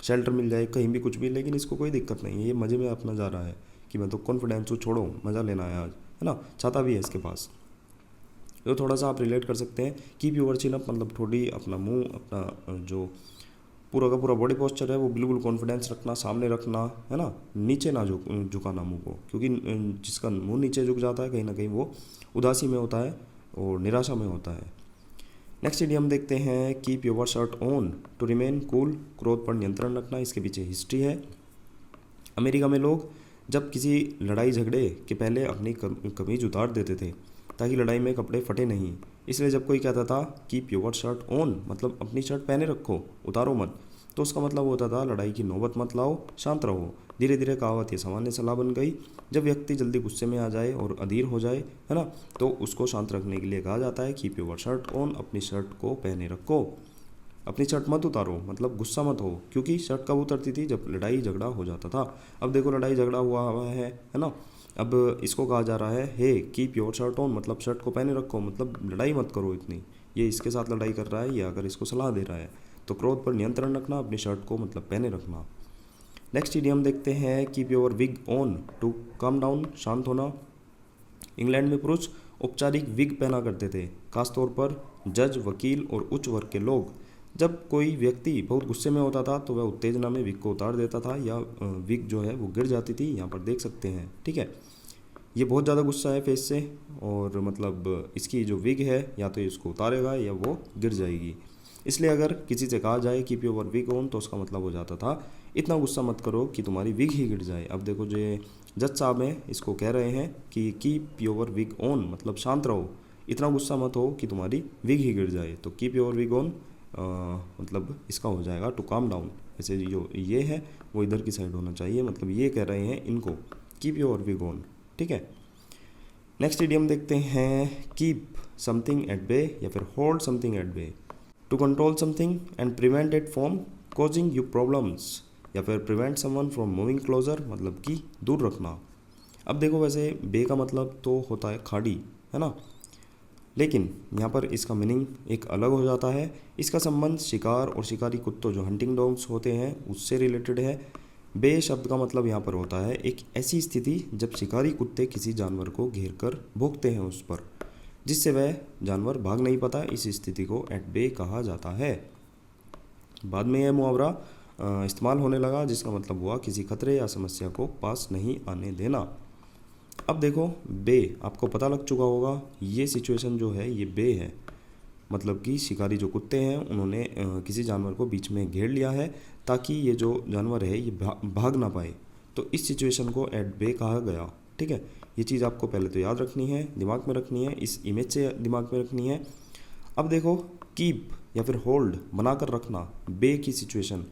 शेल्टर मिल जाए कहीं भी कुछ भी, लेकिन इसको कोई दिक्कत नहीं है, ये मज़े में अपना जा रहा है कि मैं तो कॉन्फिडेंस हूँ, छोड़ो मज़ा लेना है आज, है ना। छाता भी है इसके पास। तो थोड़ा सा आप रिलेट कर सकते हैं। कीप योर चिन अप मतलब ठोड़ी, अपना मुंह, अपना जो पूरा का पूरा बॉडी पोस्चर है वो बिल्कुल कॉन्फिडेंस रखना, सामने रखना, है ना। नीचे ना झुकाना मुंह को, क्योंकि जिसका मुंह नीचे झुक जाता है कहीं ना कहीं वो उदासी में होता है और निराशा में होता है। नेक्स्ट इडियम देखते हैं keep your shirt on, to remain cool, क्रोध पर नियंत्रण रखना। इसके पीछे हिस्ट्री है। अमेरिका में लोग जब किसी लड़ाई झगड़े के पहले अपनी कमीज उतार देते थे ताकि लड़ाई में कपड़े फटे नहीं। इसलिए जब कोई कहता था कीप योर शर्ट ऑन मतलब अपनी शर्ट पहने रखो, उतारो मत, तो उसका मतलब होता था लड़ाई की नौबत मत लाओ, शांत रहो। धीरे धीरे कहावत ये सामान्य सलाह बन गई। जब व्यक्ति जल्दी गुस्से में आ जाए और अधीर हो जाए, है ना, तो उसको शांत रखने के लिए कहा जाता है कीप योर शर्ट ऑन, अपनी शर्ट को पहने रखो, अपनी शर्ट मत उतारो, मतलब गुस्सा मत हो। क्योंकि शर्ट कब उतरती थी? जब लड़ाई झगड़ा हो जाता था। अब देखो लड़ाई झगड़ा हुआ है ना। अब इसको कहा जा रहा है हे कीप योर शर्ट ऑन, मतलब शर्ट को पहने रखो, मतलब लड़ाई मत करो इतनी। ये इसके साथ लड़ाई कर रहा है, ये अगर इसको सलाह दे रहा है। तो क्रोध पर नियंत्रण रखना, अपनी शर्ट को मतलब पहने रखना। नेक्स्ट इडियम देखते हैं keep your wig on, to calm down, शांत होना। इंग्लैंड में पुरुष औपचारिक विग पहना करते थे, खासतौर पर जज, वकील और उच्च वर्ग के लोग। जब कोई व्यक्ति बहुत गुस्से में होता था तो वह उत्तेजना में विग को उतार देता था या विग जो है वो गिर जाती थी। यहाँ पर देख सकते हैं, ठीक है। ये बहुत ज़्यादा गुस्सा है फेस से और मतलब इसकी जो विग है या तो इसको उतारेगा या वो गिर जाएगी। इसलिए अगर किसी से कहा जाए कीप योर विग ऑन तो उसका मतलब हो जाता था इतना गुस्सा मत करो कि तुम्हारी विग ही गिर जाए। अब देखो जो ये जज साहब हैं इसको कह रहे हैं कि कीप योर विग ऑन मतलब शांत रहो, इतना गुस्सा मत हो कि तुम्हारी विग ही गिर जाए। तो कीप योर विग ऑन मतलब इसका हो जाएगा टू काम डाउन। ऐसे जो ये है वो इधर की साइड होना चाहिए, मतलब ये कह रहे हैं इनको कीप योर विग ऑन, ठीक है। नेक्स्ट इडियम देखते हैं कीप समथिंग एट बे या फिर hold something at bay, to control something and prevent it from causing you problems, या फिर prevent someone from moving closer मतलब कि दूर रखना। अब देखो वैसे बे का मतलब तो होता है खाड़ी, है ना। लेकिन यहाँ पर इसका मीनिंग एक अलग हो जाता है। इसका संबंध शिकार और शिकारी कुत्तों जो हंटिंग डॉग्स होते हैं उससे रिलेटेड है। बे शब्द का मतलब यहाँ पर होता है एक ऐसी स्थिति जब शिकारी कुत्ते किसी जानवर को घेर कर भौंकते हैं उस पर, जिससे वह जानवर भाग नहीं पाता। इस स्थिति को एट बे कहा जाता है। बाद में यह मुहावरा इस्तेमाल होने लगा, जिसका मतलब हुआ किसी खतरे या समस्या को पास नहीं आने देना। अब देखो बे, आपको पता लग चुका होगा ये सिचुएशन जो है ये बे है, मतलब कि शिकारी जो कुत्ते हैं उन्होंने किसी जानवर को बीच में घेर लिया है ताकि ये जो जानवर है ये भाग ना पाए। तो इस सिचुएशन को एट बे कहा गया। ठीक है, ये चीज़ आपको पहले तो याद रखनी है, दिमाग में रखनी है, इस इमेज से दिमाग में रखनी है। अब देखो कीप या फिर होल्ड बनाकर रखना, बे की सिचुएशन,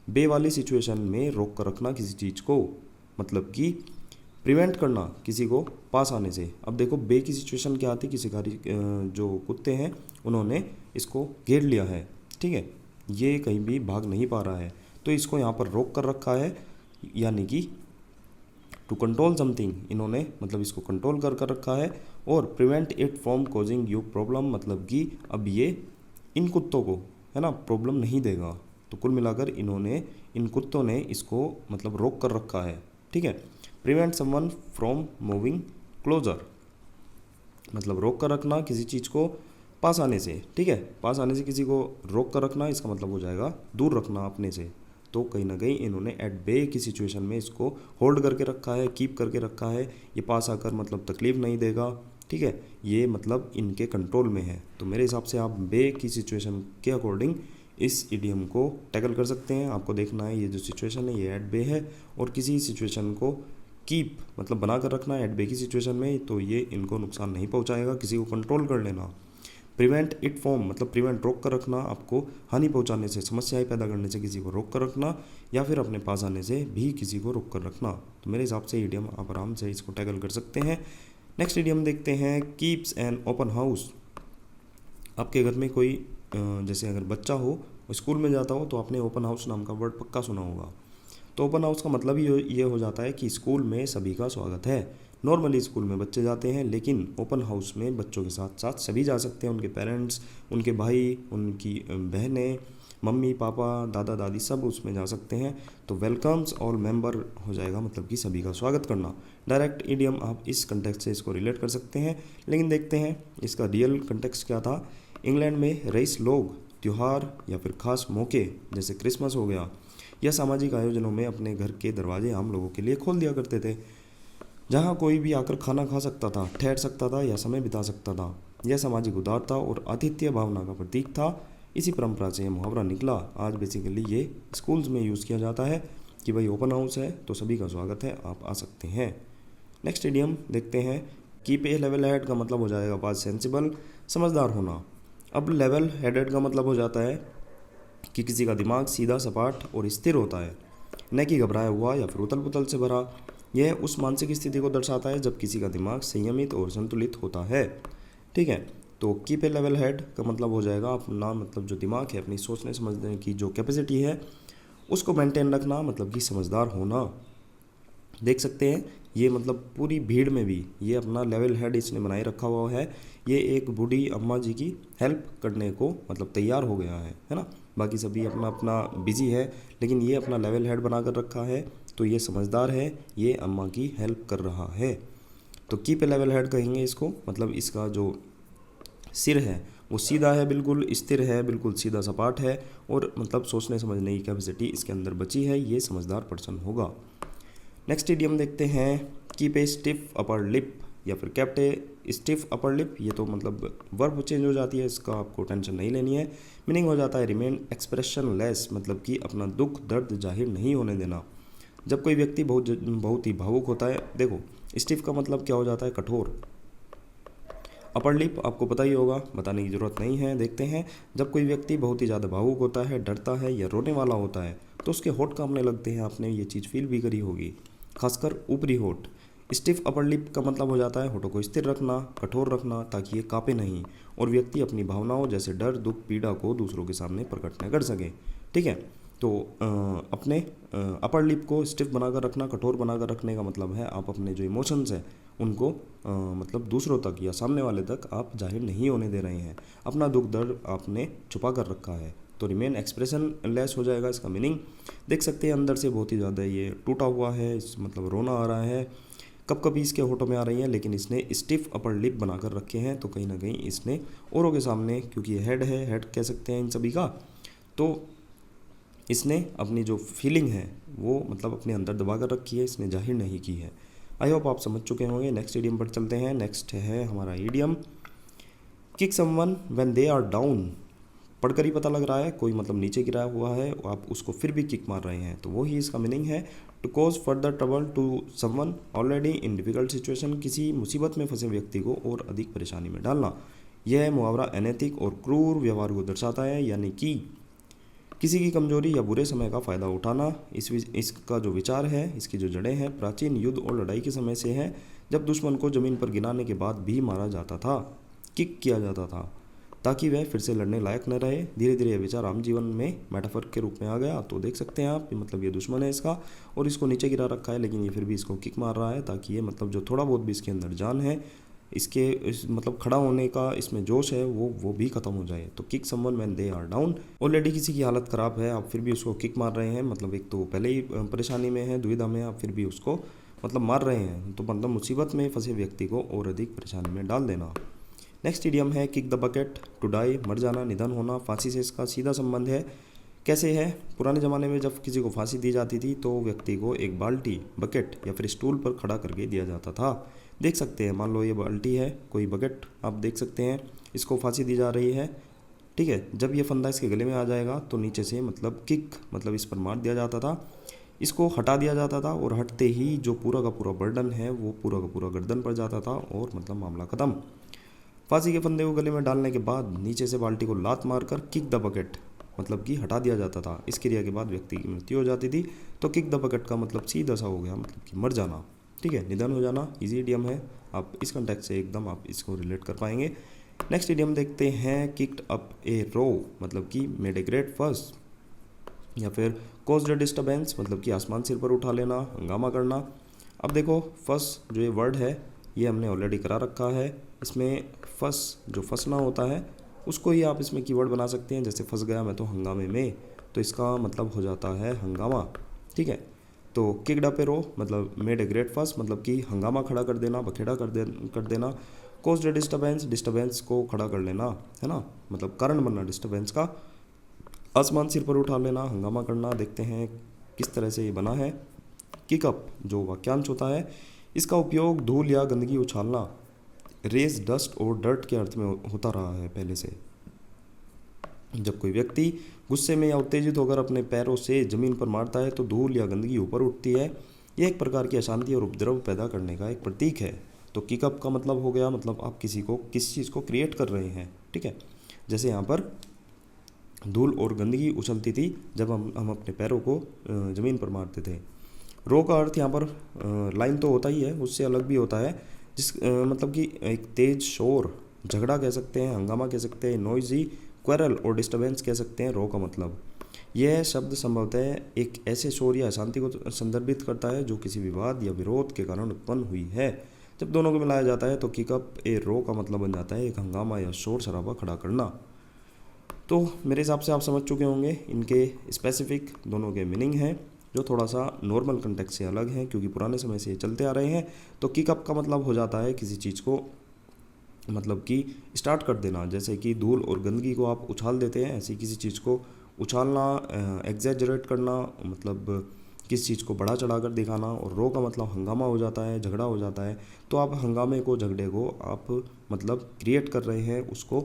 बे वाली सिचुएशन में रोक कर रखना किसी चीज़ को, मतलब कि प्रिवेंट करना किसी को पास आने से। अब देखो बे की सिचुएशन क्या आती है कि शिकारी जो कुत्ते हैं उन्होंने इसको घेर लिया है। ठीक है, ये कहीं भी भाग नहीं पा रहा है, तो इसको यहाँ पर रोक कर रखा है, यानी कि टू कंट्रोल समथिंग, इन्होंने मतलब इसको कंट्रोल कर रखा है। और prevent it from causing you problem, मतलब कि अब ये इन कुत्तों को है ना प्रॉब्लम नहीं देगा। तो कुल मिलाकर इन्होंने इन कुत्तों ने इसको मतलब रोक कर रखा है। ठीक है, prevent someone from moving closer, मतलब रोक कर रखना किसी चीज़ को पास आने से। ठीक है, पास आने से किसी को रोक कर रखना, इसका मतलब हो जाएगा दूर रखना अपने से। तो कहीं ना कहीं इन्होंने एट बे की सिचुएशन में इसको होल्ड करके रखा है, कीप करके रखा है, ये पास आकर मतलब तकलीफ नहीं देगा। ठीक है, ये मतलब इनके कंट्रोल में है। तो मेरे हिसाब से आप बे की सिचुएशन के अकॉर्डिंग इस इडियम को टैकल कर सकते हैं। आपको देखना है ये जो सिचुएशन है ये एट बे है, और किसी सिचुएशन को कीप मतलब बना कर रखना है एट बे की सिचुएशन में, तो ये इनको नुकसान नहीं पहुंचाएगा। किसी को कंट्रोल कर लेना, प्रिवेंट इट फ्रॉम मतलब प्रिवेंट रोक कर रखना, आपको हानि पहुंचाने से, समस्याएं पैदा करने से किसी को रोक कर रखना, या फिर अपने पास आने से भी किसी को रोक कर रखना। तो मेरे हिसाब से इडियम आप आराम से इसको टैकल कर सकते हैं। नेक्स्ट इडियम देखते हैं, कीप्स एन ओपन हाउस। आपके घर में कोई जैसे अगर बच्चा हो स्कूल में जाता हो तो आपने ओपन हाउस नाम का वर्ड पक्का सुना होगा। तो ओपन हाउस का मतलब ये हो जाता है कि स्कूल में सभी का स्वागत है। नॉर्मली स्कूल में बच्चे जाते हैं, लेकिन ओपन हाउस में बच्चों के साथ साथ सभी जा सकते हैं, उनके पेरेंट्स, उनके भाई, उनकी बहनें, मम्मी पापा, दादा दादी सब उसमें जा सकते हैं। तो वेलकम्स ऑल मेंबर हो जाएगा, मतलब कि सभी का स्वागत करना। डायरेक्ट इडियम आप इस कंटेक्स्ट से इसको रिलेट कर सकते हैं, लेकिन देखते हैं इसका रियल कंटेक्स्ट क्या था। इंग्लैंड में रईस लोग त्यौहार या फिर ख़ास मौके जैसे क्रिसमस हो गया या सामाजिक आयोजनों में अपने घर के दरवाजे आम लोगों के लिए खोल दिया करते थे, जहाँ कोई भी आकर खाना खा सकता था, ठहर सकता था या समय बिता सकता था। यह सामाजिक उदारता और आतिथ्य भावना का प्रतीक था। इसी परंपरा से यह मुहावरा निकला। आज बेसिकली ये स्कूल्स में यूज़ किया जाता है कि भाई ओपन हाउस है तो सभी का स्वागत है, आप आ सकते हैं। नेक्स्ट इडियम देखते हैं, कीप ए लेवल हेड का मतलब हो जाएगा पास सेंसिबल, समझदार होना। अब लेवल हेडेड का मतलब हो जाता है कि किसी का दिमाग सीधा, सपाट और स्थिर होता है, न कि घबराया हुआ या फिर उथल पुथल से भरा। यह उस मानसिक स्थिति को दर्शाता है जब किसी का दिमाग संयमित और संतुलित होता है। ठीक है, तो कीप ए लेवल हेड का मतलब हो जाएगा अपना मतलब जो दिमाग है, अपनी सोचने समझने की जो कैपेसिटी है उसको मेंटेन रखना, मतलब कि समझदार होना। देख सकते हैं ये मतलब पूरी भीड़ में भी ये अपना लेवल हेड इसने बनाए रखा हुआ है। ये एक बूढ़ी अम्मा जी की हेल्प करने को मतलब तैयार हो गया है ना। बाकी सभी अपना अपना बिजी है, लेकिन ये अपना लेवल हेड बना कर रखा है, तो ये समझदार है, ये अम्मा की हेल्प कर रहा है। तो कीप ए लेवल हेड कहेंगे इसको, मतलब इसका जो सिर है वो सीधा है, बिल्कुल स्थिर है, बिल्कुल सीधा सपाट है, और मतलब सोचने समझने की कैपेसिटी इसके अंदर बची है, ये समझदार पर्सन होगा। नेक्स्ट इडियम देखते हैं, keep a stiff upper lip या फिर केप्ट ए स्टिफ अपर लिप। ये तो मतलब वर्ब चेंज हो जाती है, इसका आपको टेंशन नहीं लेनी है। मीनिंग हो जाता है रिमेन एक्सप्रेशन लेस, मतलब कि अपना दुख दर्द जाहिर नहीं होने देना। जब कोई व्यक्ति बहुत ही भावुक होता है, देखो स्टिफ का मतलब क्या हो जाता है, कठोर। अपर लिप आपको पता ही होगा, बताने की ज़रूरत नहीं है। देखते हैं, जब कोई व्यक्ति बहुत ही ज़्यादा भावुक होता है, डरता है या रोने वाला होता है तो उसके होठ कांपने लगते हैं। आपने ये चीज़ फील भी करी होगी, खासकर ऊपरी होठ। स्टिफ अपर लिप का मतलब हो जाता है होठों को स्थिर रखना, कठोर रखना, ताकि ये कांपे नहीं और व्यक्ति अपनी भावनाओं जैसे डर, दुख, पीड़ा को दूसरों के सामने प्रकट न कर सके। ठीक है, तो अपने अपर लिप को स्टिफ बनाकर रखना, कठोर बनाकर रखने का मतलब है आप अपने जो इमोशंस हैं उनको मतलब दूसरों तक या सामने वाले तक आप जाहिर नहीं होने दे रहे हैं। अपना दुख दर्द आपने छुपा कर रखा है, तो रिमेन एक्सप्रेशन लेस हो जाएगा। इसका मीनिंग देख सकते हैं, अंदर से बहुत ही ज़्यादा ये टूटा हुआ है, मतलब रोना आ रहा है, कब कभी इसके होठों में आ रही हैं, लेकिन इसने स्टिफ अपर लिप बनाकर रखे हैं। तो कहीं ना कहीं इसने औरों के सामने, क्योंकि ये हेड है, हेड कह सकते हैं इन सभी का, तो इसने अपनी जो फीलिंग है वो मतलब अपने अंदर दबा कर रखी है, इसने जाहिर नहीं की है। आई होप आप समझ चुके होंगे। नेक्स्ट ईडियम पर चलते हैं। नेक्स्ट है हमारा idiom kick someone when they are down. पढ़कर ही पता लग रहा है कोई मतलब नीचे गिरा हुआ है, आप उसको फिर भी किक मार रहे हैं, तो वो ही इसका मीनिंग है। To cause further trouble to someone already in difficult situation, किसी मुसीबत में फंसे व्यक्ति को और अधिक परेशानी में डालना। यह मुहावरा अनैतिक और क्रूर व्यवहार को दर्शाता है, यानी कि किसी की कमजोरी या बुरे समय का फ़ायदा उठाना। इसका जो विचार है, इसकी जो जड़ें हैं, प्राचीन युद्ध और लड़ाई के समय से हैं, जब दुश्मन को ज़मीन पर गिराने के बाद भी मारा जाता था, किक किया जाता था, ताकि वह फिर से लड़ने लायक न रहे। धीरे धीरे यह विचार आम जीवन में मेटाफर के रूप में आ गया। तो देख सकते हैं आप, मतलब ये दुश्मन है इसका और इसको नीचे गिरा रखा है, लेकिन ये फिर भी इसको किक मार रहा है, ताकि ये मतलब जो थोड़ा बहुत भी इसके अंदर जान है, मतलब खड़ा होने का इसमें जोश है, वो भी खत्म हो जाए। तो kick someone when they are down, already किसी की हालत ख़राब है, आप फिर भी उसको किक मार रहे हैं, मतलब एक तो पहले ही परेशानी में है, दुविधा में, आप फिर भी उसको मतलब मार रहे हैं, तो मतलब मुसीबत में फंसे व्यक्ति को और अधिक परेशानी में डाल देना। नेक्स्ट इडियम है kick the bucket, to die, मर जाना, निधन होना। फांसी से इसका सीधा संबंध है। कैसे है? पुराने ज़माने में जब किसी को फांसी दी जाती थी तो व्यक्ति को एक बाल्टी, बकेट या फिर स्टूल पर खड़ा करके दिया जाता था। देख सकते हैं, मान लो ये बाल्टी है, कोई बकेट आप देख सकते हैं, इसको फांसी दी जा रही है, ठीक है। जब ये फंदा इसके गले में आ जाएगा तो नीचे से मतलब किक, मतलब इस पर मार दिया जाता था, इसको हटा दिया जाता था, और हटते ही जो पूरा का पूरा बर्डन है वो पूरा का पूरा गर्दन पर जाता था और मतलब मामला ख़त्म। फांसी के फंदे को गले में डालने के बाद नीचे से बाल्टी को लात मारकर किक द बकेट मतलब कि हटा दिया जाता था। इस क्रिया के बाद व्यक्ति की मृत्यु हो जाती थी। तो किक द बकेट का मतलब सीधा सा हो गया, मतलब कि मर जाना, ठीक है, निधन हो जाना। इजी इडियम है, आप इस कॉन्टेक्स्ट से एकदम आप इसको रिलेट कर पाएंगे। नेक्स्ट इडियम देखते हैं किक्ड अप ए रो, मतलब कि मेड ए ग्रेट फर्स, या फिर कॉज्ड अ डिस्टर्बेंस, मतलब कि आसमान सिर पर उठा लेना, हंगामा करना। अब देखो फर्स जो ये वर्ड है ये हमने ऑलरेडी करा रखा है। इसमें फंस, जो फंसना होता है उसको ही आप इसमें कीवर्ड बना सकते हैं। जैसे फंस गया मैं तो हंगामे में, तो इसका मतलब हो जाता है हंगामा, ठीक है। तो किक्ड अप ए रो मतलब मेड ए ग्रेट फंस, मतलब कि हंगामा खड़ा कर देना, बखेड़ा कर देना। कॉज्ड डिस्टर्बेंस, डिस्टर्बेंस को खड़ा कर लेना, है ना, मतलब कारण बनना डिस्टर्बेंस का। आसमान सिर पर उठा लेना, हंगामा करना। देखते हैं किस तरह से ये बना है। किकअप जो वाक्यांश होता है, इसका उपयोग धूल या गंदगी उछालना, रेज, डस्ट और डर्ट के अर्थ में होता रहा है पहले से। जब कोई व्यक्ति गुस्से में या उत्तेजित होकर अपने पैरों से ज़मीन पर मारता है तो धूल या गंदगी ऊपर उठती है। यह एक प्रकार की अशांति और उपद्रव पैदा करने का एक प्रतीक है। तो किकअप का मतलब हो गया, मतलब आप किसी चीज़ को क्रिएट कर रहे हैं, ठीक है। जैसे यहाँ पर धूल और गंदगी उछलती थी जब हम अपने पैरों को ज़मीन पर मारते थे। रो का अर्थ यहाँ पर लाइन तो होता ही है, उससे अलग भी होता है, मतलब कि एक तेज शोर, झगड़ा कह सकते हैं, हंगामा कह सकते हैं, नॉइजी, क्वेरल और डिस्टर्बेंस कह सकते हैं। रो का मतलब यह शब्द संभवतः एक ऐसे शोर या अशांति को संदर्भित करता है जो किसी विवाद या विरोध के कारण उत्पन्न हुई है। जब दोनों को मिलाया जाता है तो किकअप ए रो का मतलब बन जाता है एक हंगामा या शोर शराबा खड़ा करना। तो मेरे हिसाब से आप समझ चुके होंगे इनके स्पेसिफिक दोनों के मीनिंग हैं, जो थोड़ा सा नॉर्मल कंटेक्स्ट से अलग है क्योंकि पुराने समय से ये चलते आ रहे हैं। तो किकअप का मतलब हो जाता है किसी चीज़ को मतलब कि स्टार्ट कर देना, जैसे कि धूल और गंदगी को आप उछाल देते हैं, ऐसी किसी चीज़ को उछालना, एग्जैजरेट करना, मतलब किस चीज़ को बढ़ा चढ़ा कर दिखाना। और रो का मतलब हंगामा हो जाता है, झगड़ा हो जाता है। तो आप हंगामे को, झगड़े को आप मतलब क्रिएट कर रहे हैं, उसको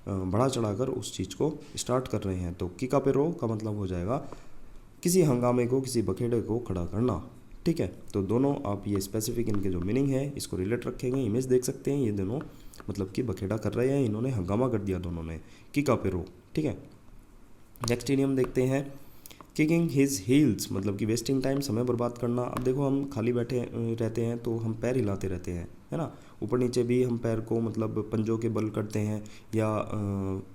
बढ़ा चढ़ा कर उस चीज़ को स्टार्ट कर रहे हैं। तो किकअप ए रो का मतलब हो जाएगा किसी हंगामे को, किसी बखेड़े को खड़ा करना, ठीक है। तो दोनों आप ये स्पेसिफिक इनके जो मीनिंग है इसको रिलेट रखेंगे। इमेज देख सकते हैं, ये दोनों मतलब कि बखेड़ा कर रहे हैं, इन्होंने हंगामा कर दिया दोनों ने, किकअप ए रो, ठीक है। नेक्स्ट इडियम देखते हैं किकिंग हिज हील्स, मतलब कि वेस्टिंग टाइम, समय बर्बाद करना। अब देखो हम खाली बैठे रहते हैं तो हम पैर हिलाते रहते हैं, है ना। ऊपर नीचे भी हम पैर को मतलब पंजों के बल करते हैं या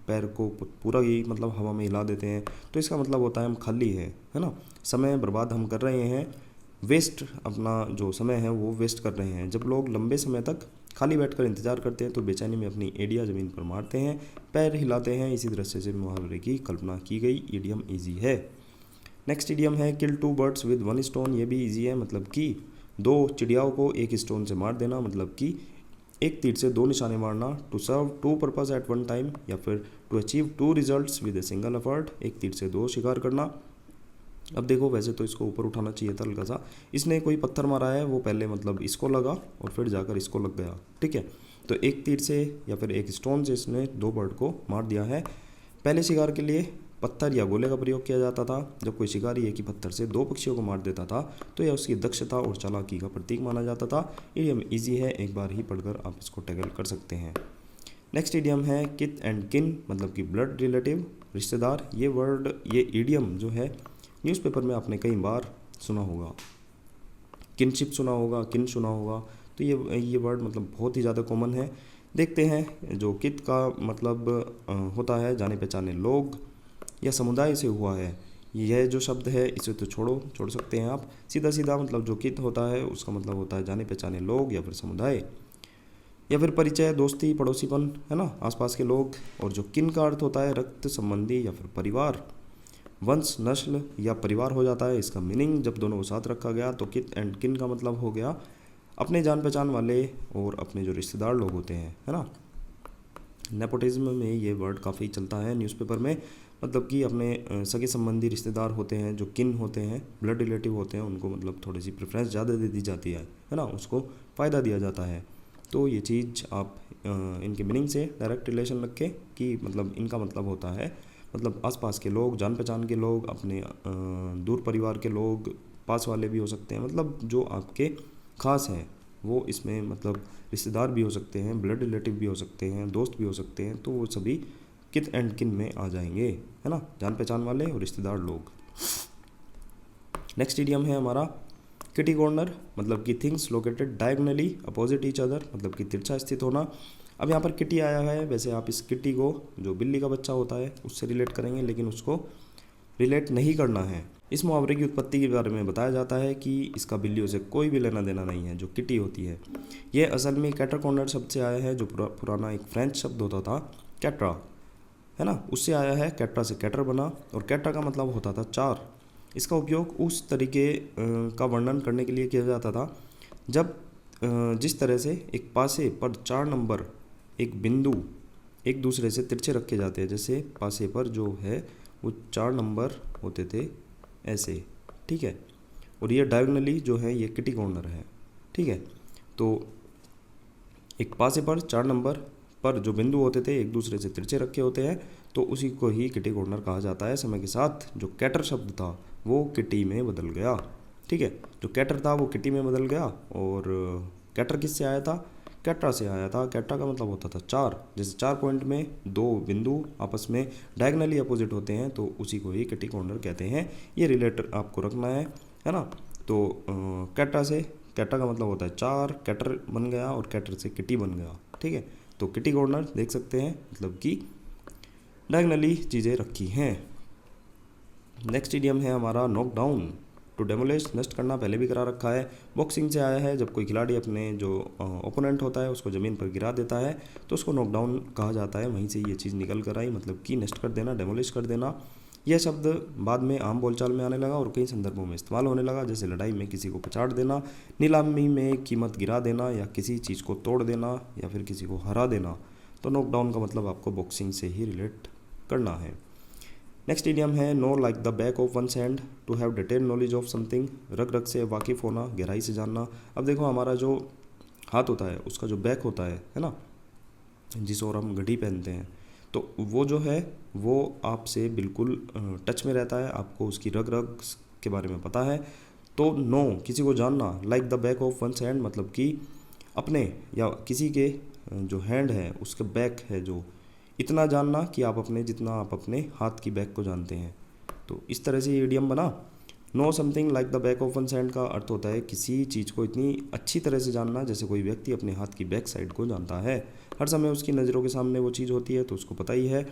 पैर को पूरा ही मतलब हवा में हिला देते हैं, तो इसका मतलब होता है हम खाली है ना, समय बर्बाद हम कर रहे हैं, वेस्ट अपना जो समय है वो वेस्ट कर रहे हैं। जब लोग लंबे समय तक खाली बैठकर इंतजार करते हैं तो बेचैनी में अपनी एड़ियाँ ज़मीन पर मारते हैं, पैर हिलाते हैं। इसी दृश्य से मुहावरे की कल्पना की गई। ईडियम ईजी है। नेक्स्ट ईडियम है kill two birds with one stone. ये भी ईजी है, मतलब कि दो चिड़ियाओं को एक स्टोन से मार देना, मतलब कि एक तीर से दो निशाने मारना। To serve two purposes at one time, या फिर to achieve two results with a single effort. एक तीर से दो शिकार करना। अब देखो, वैसे तो इसको ऊपर उठाना चाहिए था हल्का सा, इसने कोई पत्थर मारा है, वो पहले मतलब इसको लगा और फिर जाकर इसको लग गया, ठीक है। तो एक तीर से या फिर एक स्टोन से इसने दो बर्ड को मार दिया है। पहले शिकार के लिए पत्थर या गोले का प्रयोग किया जाता था। जब कोई शिकारी एक ही पत्थर से दो पक्षियों को मार देता था तो यह उसकी दक्षता और चालाकी का प्रतीक माना जाता था। ईडियम ईजी है, एक बार ही पढ़कर आप इसको टैकल कर सकते हैं। नेक्स्ट ईडियम है किथ एंड किन, मतलब कि ब्लड रिलेटिव, रिश्तेदार। ये ईडियम जो है न्यूज़पेपर में आपने कई बार सुना होगा, किनशिप सुना होगा, किन सुना होगा, तो ये वर्ड मतलब बहुत ही ज़्यादा कॉमन है। देखते हैं, जो कित का मतलब होता है जाने पहचाने लोग या समुदाय से हुआ है। यह जो शब्द है इसे तो छोड़ सकते हैं आप। सीधा सीधा मतलब जो कित होता है उसका मतलब होता है जाने पहचाने लोग या फिर समुदाय या फिर परिचय, दोस्ती, पड़ोसीपन, है ना, आसपास के लोग। और जो किन का अर्थ होता है रक्त संबंधी या फिर परिवार, वंश, नस्ल या परिवार हो जाता है। इसका मीनिंग जब दोनों को साथ रखा गया तो किथ एंड किन का मतलब हो गया अपने जान पहचान वाले और अपने जो रिश्तेदार लोग होते हैं, है ना। नेपोटिज्म में ये वर्ड काफ़ी चलता है न्यूज़पेपर में, मतलब कि अपने सगे संबंधी रिश्तेदार होते हैं, जो किन होते हैं, ब्लड रिलेटिव होते हैं, उनको मतलब थोड़ी सी प्रेफरेंस ज़्यादा दे दी जाती है ना, उसको फ़ायदा दिया जाता है। तो ये चीज़ आप इनके मीनिंग से डायरेक्ट रिलेशन रखें कि मतलब इनका मतलब होता है मतलब आसपास के लोग, जान पहचान के लोग, अपने दूर परिवार के लोग, पास वाले भी हो सकते हैं, मतलब जो आपके खास हैं वो इसमें मतलब रिश्तेदार भी हो सकते हैं, ब्लड रिलेटिव भी हो सकते हैं, दोस्त भी हो सकते हैं, तो वो सभी किथ एंड किन में आ जाएंगे, है ना, जान पहचान वाले और रिश्तेदार लोग। नेक्स्ट इडियम है हमारा किटी कॉर्नर, मतलब कि things located diagonally opposite each other, मतलब कि तिरछा स्थित होना। अब यहाँ पर किटी आया है, वैसे आप इस किटी को जो बिल्ली का बच्चा होता है उससे रिलेट करेंगे, लेकिन उसको रिलेट नहीं करना है। इस मुहावरे की उत्पत्ति के बारे में बताया जाता है कि इसका बिल्लियों से कोई भी लेना देना नहीं है, जो किटी होती है। यह असल में कैटर कॉर्नर शब्द से आया है, जो पुराना एक फ्रेंच शब्द होता था कैट्रा, है ना, उससे आया है। कैट्रा से कैटर बना और कैट्रा का मतलब होता था चार। इसका उपयोग उस तरीके का वर्णन करने के लिए किया जाता था जब जिस तरह से एक पासे पर 4 नंबर एक बिंदु एक दूसरे से तिरछे रखे जाते हैं, जैसे पासे पर जो है वो 4 नंबर होते थे ऐसे, ठीक है। और ये डायगोनली जो है ये किटी कॉर्नर है, ठीक है। तो एक पासे पर 4 नंबर पर जो बिंदु होते थे एक दूसरे से तिरछे रखे होते हैं, तो उसी को ही किटी कॉर्नर कहा जाता है। समय के साथ जो कैटर शब्द था वो किटी में बदल गया, ठीक है। जो कैटर था वो किटी में बदल गया। और कैटर किससे आया था? कैट्रा से आया था। कैट्रा का मतलब होता था 4, जैसे 4 पॉइंट में 2 बिंदु आपस में डायगनली अपोजिट होते हैं, तो उसी को ही किटी कॉर्नर कहते हैं। ये रिलेटर आपको रखना है ना। तो कैट्रा का मतलब होता है 4, कैटर बन गया और कैटर से किटी बन गया, ठीक है। तो किटी कॉर्नर देख सकते हैं, मतलब कि डायगनली चीज़ें रखी हैं। नेक्स्ट इडियम है हमारा नॉक डाउन, टू डेमोलिश, नष्ट करना, पहले भी करा रखा है। बॉक्सिंग से आया है, जब कोई खिलाड़ी अपने जो ओपोनेंट होता है उसको ज़मीन पर गिरा देता है तो उसको नॉकडाउन कहा जाता है। वहीं से ये चीज़ निकल कर आई, मतलब कि नष्ट कर देना, डेमोलिश कर देना। यह शब्द बाद में आम बोलचाल में आने लगा और कई संदर्भों में इस्तेमाल होने लगा, जैसे लड़ाई में किसी को पछाड़ देना, नीलामी में कीमत गिरा देना, या किसी चीज़ को तोड़ देना, या फिर किसी को हरा देना। तो नॉकडाउन का मतलब आपको बॉक्सिंग से ही रिलेट करना है। नेक्स्ट इडियम है know like the back of one's hand, to have detail knowledge of something, रग रग से वाकिफ़ होना, गहराई से जानना। अब देखो, हमारा जो हाथ होता है उसका जो बैक होता है ना, जिस ओर हम घड़ी पहनते हैं, तो वो जो है वो आपसे बिल्कुल टच में रहता है, आपको उसकी रग रग के बारे में पता है। तो नो, किसी को जानना, like the back of one's hand, मतलब कि अपने या किसी के जो हैंड है उसका बैक है, जो इतना जानना कि आप अपने जितना आप अपने हाथ की बैक को जानते हैं। तो इस तरह से ये इडियम बना। Know something like the back of one's hand का अर्थ होता है किसी चीज़ को इतनी अच्छी तरह से जानना जैसे कोई व्यक्ति अपने हाथ की बैक साइड को जानता है। हर समय उसकी नज़रों के सामने वो चीज़ होती है तो उसको पता ही है।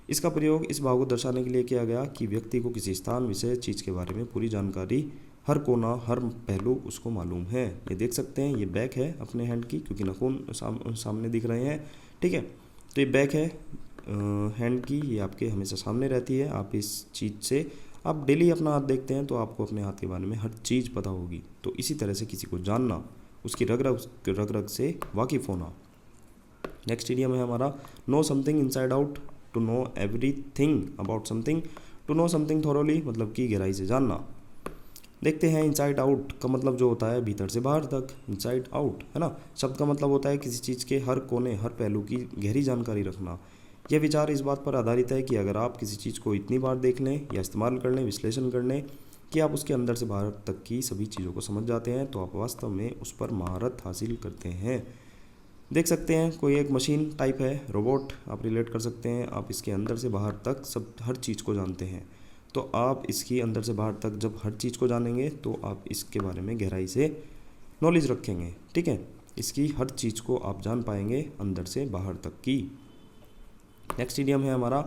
इसका प्रयोग इस भाव को दर्शाने के लिए किया गया कि व्यक्ति को किसी स्थान, विषय, चीज़ के बारे में पूरी जानकारी, हर कोना, हर पहलू उसको मालूम है। ये देख सकते हैं, ये बैक है अपने हैंड की, क्योंकि नाखून सामने दिख रहे हैं। ठीक है, तो ये बैक है हैंड की, ये आपके हमेशा सामने रहती है। आप इस चीज़ से आप डेली अपना हाथ देखते हैं तो आपको अपने हाथ के बारे में हर चीज़ पता होगी। तो इसी तरह से किसी को जानना, उसकी रग रग से वाकिफ़ होना। नेक्स्ट इडियम है हमारा know something inside out, to know everything about something, to know something thoroughly, मतलब कि गहराई से जानना। देखते हैं, इनसाइड आउट का मतलब जो होता है भीतर से बाहर तक, इनसाइड आउट है ना। शब्द का मतलब होता है किसी चीज़ के हर कोने, हर पहलू की गहरी जानकारी रखना। यह विचार इस बात पर आधारित है कि अगर आप किसी चीज़ को इतनी बार देख लें या इस्तेमाल कर लें, विश्लेषण कर लें कि आप उसके अंदर से बाहर तक की सभी चीज़ों को समझ जाते हैं, तो आप वास्तव में उस पर महारत हासिल करते हैं। देख सकते हैं, कोई एक मशीन टाइप है, रोबोट आप रिलेट कर सकते हैं। आप इसके अंदर से बाहर तक सब हर चीज़ को जानते हैं। तो आप इसकी अंदर से बाहर तक जब हर चीज़ को जानेंगे तो आप इसके बारे में गहराई से नॉलेज रखेंगे। ठीक है, इसकी हर चीज़ को आप जान पाएंगे अंदर से बाहर तक की। नेक्स्ट इडियम है हमारा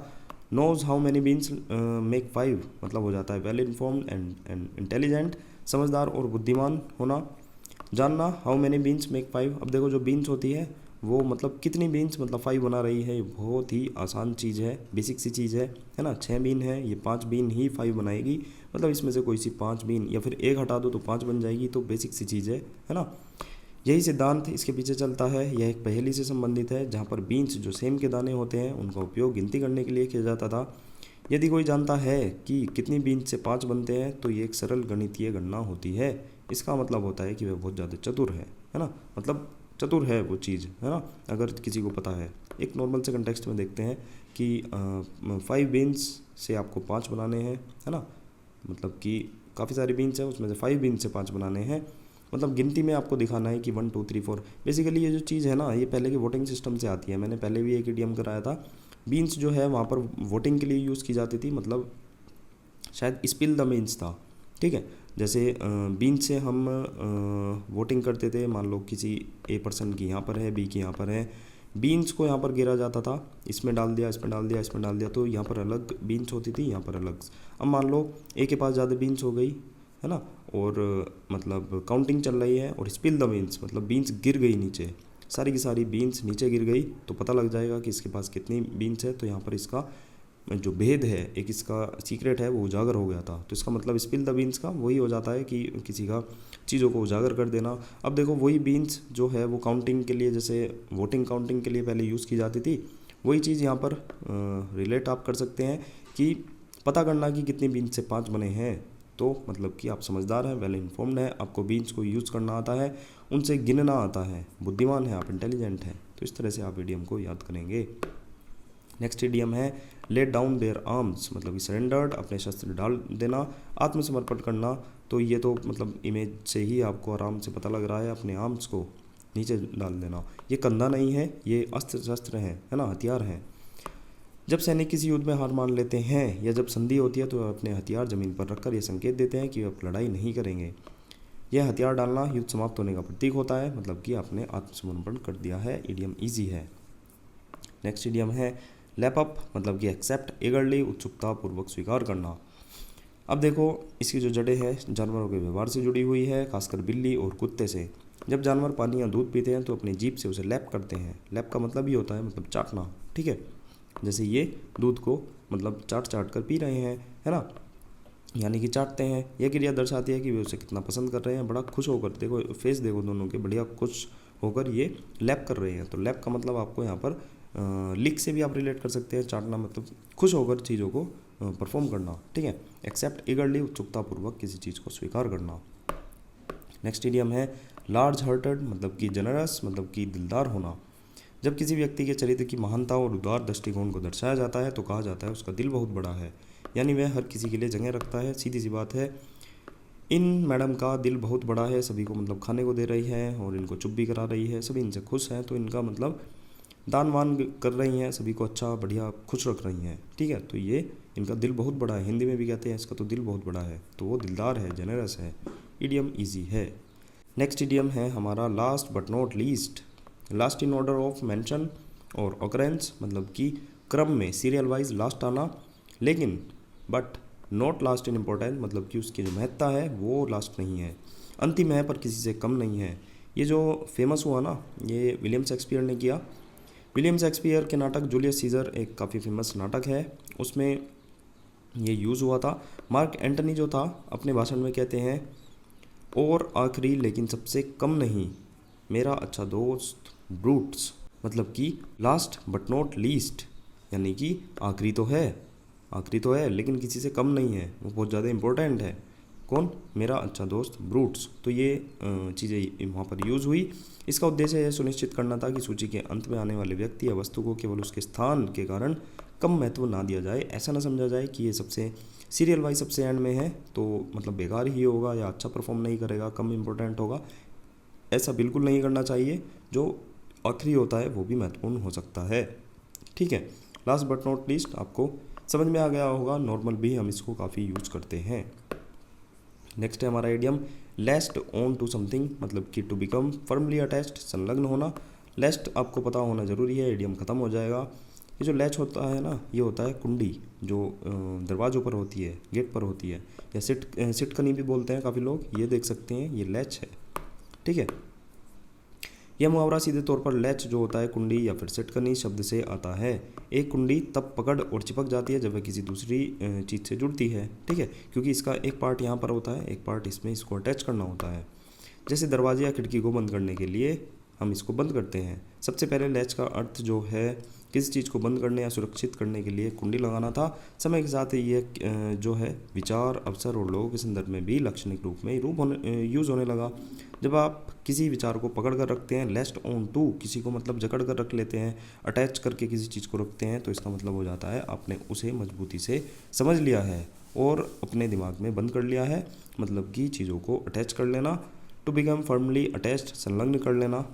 knows how many beans make 5, मतलब हो जाता है वेल इन्फॉर्म्ड एंड इंटेलिजेंट, समझदार और बुद्धिमान होना। जानना हाउ मैनी बीन्स मेक 5। अब देखो, जो बीन्स होती है वो मतलब कितनी बीन्स मतलब 5 बना रही है, बहुत ही आसान चीज़ है, बेसिक सी चीज़ है ना। 6 बीन है, ये 5 बीन ही 5 बनाएगी, मतलब इसमें से कोई सी 5 बीन या फिर एक हटा दो तो 5 बन जाएगी। तो बेसिक सी चीज़ है ना। यही सिद्धांत इसके पीछे चलता है। यह एक पहेली से संबंधित है जहाँ पर बीन्स जो सेम के दाने होते हैं उनका उपयोग गिनती करने के लिए किया जाता था। यदि कोई जानता है कि कितनी बीन्स से 5 बनते हैं तो ये एक सरल गणितीय गणना होती है। इसका मतलब होता है कि वह बहुत ज़्यादा चतुर है ना, मतलब चतुर है वो चीज़, है ना, अगर किसी को पता है। एक नॉर्मल से कंटेक्स्ट में देखते हैं कि 5 बीन्स से आपको 5 बनाने हैं, है ना, मतलब कि काफ़ी सारी बीन्स हैं, उसमें से 5 बीन्स से 5 बनाने हैं। मतलब गिनती में आपको दिखाना है कि 1 2 3 4। बेसिकली ये जो चीज़ है ना, ये पहले के वोटिंग सिस्टम से आती है। मैंने पहले भी एक इडियम कराया था। बीन्स जो है वहाँ पर वोटिंग के लिए यूज़ की जाती थी, मतलब शायद स्पिल द बीन्स था। ठीक है, जैसे बीन से हम वोटिंग करते थे, मान लो किसी ए पर्सन की यहाँ पर है, बी की यहाँ पर है, बीन्स को यहाँ पर गिरा जाता था, इसमें डाल दिया, इसमें डाल दिया, इसमें डाल दिया, तो यहाँ पर अलग बीन्स होती थी, यहाँ पर अलग। अब मान लो ए के पास ज़्यादा बीन्स हो गई, है ना, और मतलब काउंटिंग चल रही है और स्पिल द बीन्स मतलब बीन्स गिर गई नीचे, सारी की सारी बीन्स नीचे गिर गई, तो पता लग जाएगा कि इसके पास कितनी बीन्स है। तो यहाँ पर इसका जो भेद है, एक इसका सीक्रेट है, वो उजागर हो गया था। तो इसका मतलब स्पिल द बीन्स का वही हो जाता है कि किसी का चीज़ों को उजागर कर देना। अब देखो, वही बीन्स जो है वो काउंटिंग के लिए, जैसे वोटिंग काउंटिंग के लिए पहले यूज़ की जाती थी, वही चीज़ यहाँ पर रिलेट आप कर सकते हैं कि पता करना कि कितनी बीन्स से 5 बने हैं। तो मतलब कि आप समझदार हैं, वेल इन्फॉर्म्ड हैं, आपको बीन्स को यूज़ करना आता है, उनसे गिनना आता है, बुद्धिमान है आप, इंटेलिजेंट हैं। तो इस तरह से आप इडियम को याद करेंगे। नेक्स्ट इडियम है लेट डाउन देयर आर्म्स, मतलब कि सरेंडर्ड, अपने शस्त्र डाल देना, आत्मसमर्पण करना। तो ये तो मतलब इमेज से ही आपको आराम से पता लग रहा है, अपने आर्म्स को नीचे डाल देना। ये कंधा नहीं है, ये अस्त्र शस्त्र हैं, है ना, हथियार हैं। जब सैनिक किसी युद्ध में हार मान लेते हैं या जब संधि होती है तो अपने हथियार जमीन पर रखकर ये संकेत देते हैं कि वे अब लड़ाई नहीं करेंगे। यह हथियार डालना युद्ध समाप्त होने का प्रतीक होता है, मतलब कि आपने आत्मसमर्पण कर दिया है। इडियम ईजी है। नेक्स्ट इडियम है लैप अप, मतलब कि एक्सेप्ट, एगरली, उत्सुकता पूर्वक स्वीकार करना। अब देखो, इसकी जो जड़ें हैं जानवरों के व्यवहार से जुड़ी हुई है, खासकर बिल्ली और कुत्ते से। जब जानवर पानी या दूध पीते हैं तो अपनी जीभ से उसे लैप करते हैं। लैप का मतलब ये होता है मतलब चाटना। ठीक है, जैसे ये दूध को मतलब चाट चाट कर पी रहे हैं, है ना, यानी कि चाटते हैं। यह क्रिया दर्शाती है कि वे उसे कितना पसंद कर रहे हैं, बड़ा खुश होकर। देखो फेस देखो दोनों के, बढ़िया खुश होकर ये लैप कर रहे हैं। तो लैप का मतलब आपको यहाँ पर लिक से भी आप रिलेट कर सकते हैं। चाटना मतलब खुश होकर चीज़ों को परफॉर्म करना। ठीक है, एक्सेप्ट, ईगरली, उत्सुकतापूर्वक किसी चीज़ को स्वीकार करना। नेक्स्ट इडियम है लार्ज हार्टेड, मतलब कि जनरस, मतलब कि दिलदार होना। जब किसी व्यक्ति के चरित्र की महानता और उदार दृष्टिकोण को दर्शाया जाता है तो कहा जाता है उसका दिल बहुत बड़ा है, यानी वह हर किसी के लिए जगह रखता है। सीधी सी बात है, इन मैडम का दिल बहुत बड़ा है, सभी को मतलब खाने को दे रही है और इनको चुप भी करा रही है, सभी इनसे खुश हैं। तो इनका मतलब दान वान कर रही हैं, सभी को अच्छा बढ़िया खुश रख रही हैं, ठीक है। तो ये इनका दिल बहुत बड़ा है, हिंदी में भी कहते हैं इसका तो दिल बहुत बड़ा है, तो वो दिलदार है, जेनरस है। इडियम ईजी है। नेक्स्ट इडियम है हमारा last but not least. Last in order of mention और ऑकरेंस, मतलब कि क्रम में सीरियल वाइज लास्ट आना, लेकिन but not last in importance, मतलब कि उसकी जो महत्ता है वो लास्ट नहीं है, अंतिम है पर किसी से कम नहीं है। ये जो फेमस हुआ ना, ये विलियम शेक्सपियर ने किया। विलियम शेक्सपियर के नाटक जूलियस सीजर एक काफ़ी फेमस नाटक है, उसमें ये यूज़ हुआ था। मार्क एंटनी जो था अपने भाषण में कहते हैं, और आखिरी लेकिन सबसे कम नहीं, मेरा अच्छा दोस्त ब्रूट्स, मतलब कि लास्ट बट नॉट लीस्ट, यानी कि आखिरी तो है लेकिन किसी से कम नहीं है, वो बहुत ज़्यादा इम्पोर्टेंट है। कौन? मेरा अच्छा दोस्त ब्रूट्स। तो ये चीज़ें वहाँ पर यूज़ हुई। इसका उद्देश्य यह सुनिश्चित करना था कि सूची के अंत में आने वाले व्यक्ति या वस्तु को केवल उसके स्थान के कारण कम महत्व ना दिया जाए। ऐसा ना समझा जाए कि ये सबसे सीरियल वाइज सबसे एंड में है तो मतलब बेकार ही होगा या अच्छा परफॉर्म नहीं करेगा, कम इम्पोर्टेंट होगा, ऐसा बिल्कुल नहीं करना चाहिए। जो आखिरी होता है वो भी महत्वपूर्ण हो सकता है, ठीक है। लास्ट बट नॉट लीस्ट आपको समझ में आ गया होगा, नॉर्मल भी हम इसको काफ़ी यूज़ करते हैं। नेक्स्ट है हमारा इडियम लेस्ट ऑन टू समथिंग, मतलब कि टू बिकम फर्मली अटैच्ड, संलग्न होना। लेस्ट आपको पता होना ज़रूरी है, इडियम ख़त्म हो जाएगा। ये जो लैच होता है ना, ये होता है कुंडी जो दरवाज़ों पर होती है, गेट पर होती है, या सिटकनी भी बोलते हैं काफ़ी लोग, ये देख सकते हैं, ये लैच है, ठीक है। यह मुहावरा सीधे तौर पर लैच जो होता है कुंडी या फिर सिटकनी शब्द से आता है। एक कुंडी तब पकड़ और चिपक जाती है जब वह किसी दूसरी चीज़ से जुड़ती है, ठीक है, क्योंकि इसका एक पार्ट यहाँ पर होता है, एक पार्ट इसमें इसको अटैच करना होता है। जैसे दरवाजे या खिड़की को बंद करने के लिए हम इसको बंद करते हैं। सबसे पहले लैच का अर्थ जो है किसी चीज़ को बंद करने या सुरक्षित करने के लिए कुंडी लगाना था। समय के साथ ये जो है विचार, अवसर और लोगों के संदर्भ में भी लाक्षणिक रूप में यूज़ होने लगा। जब आप किसी विचार को पकड़ कर रखते हैं, लेस्ट ऑन टू, किसी को मतलब जकड़ कर रख लेते हैं, अटैच करके किसी चीज़ को रखते हैं, तो इसका मतलब हो जाता है आपने उसे मजबूती से समझ लिया है और अपने दिमाग में बंद कर लिया है, मतलब कि चीज़ों को अटैच कर लेना। टू बिकम फर्मली अटैच्ड, संलग्न कर लेना।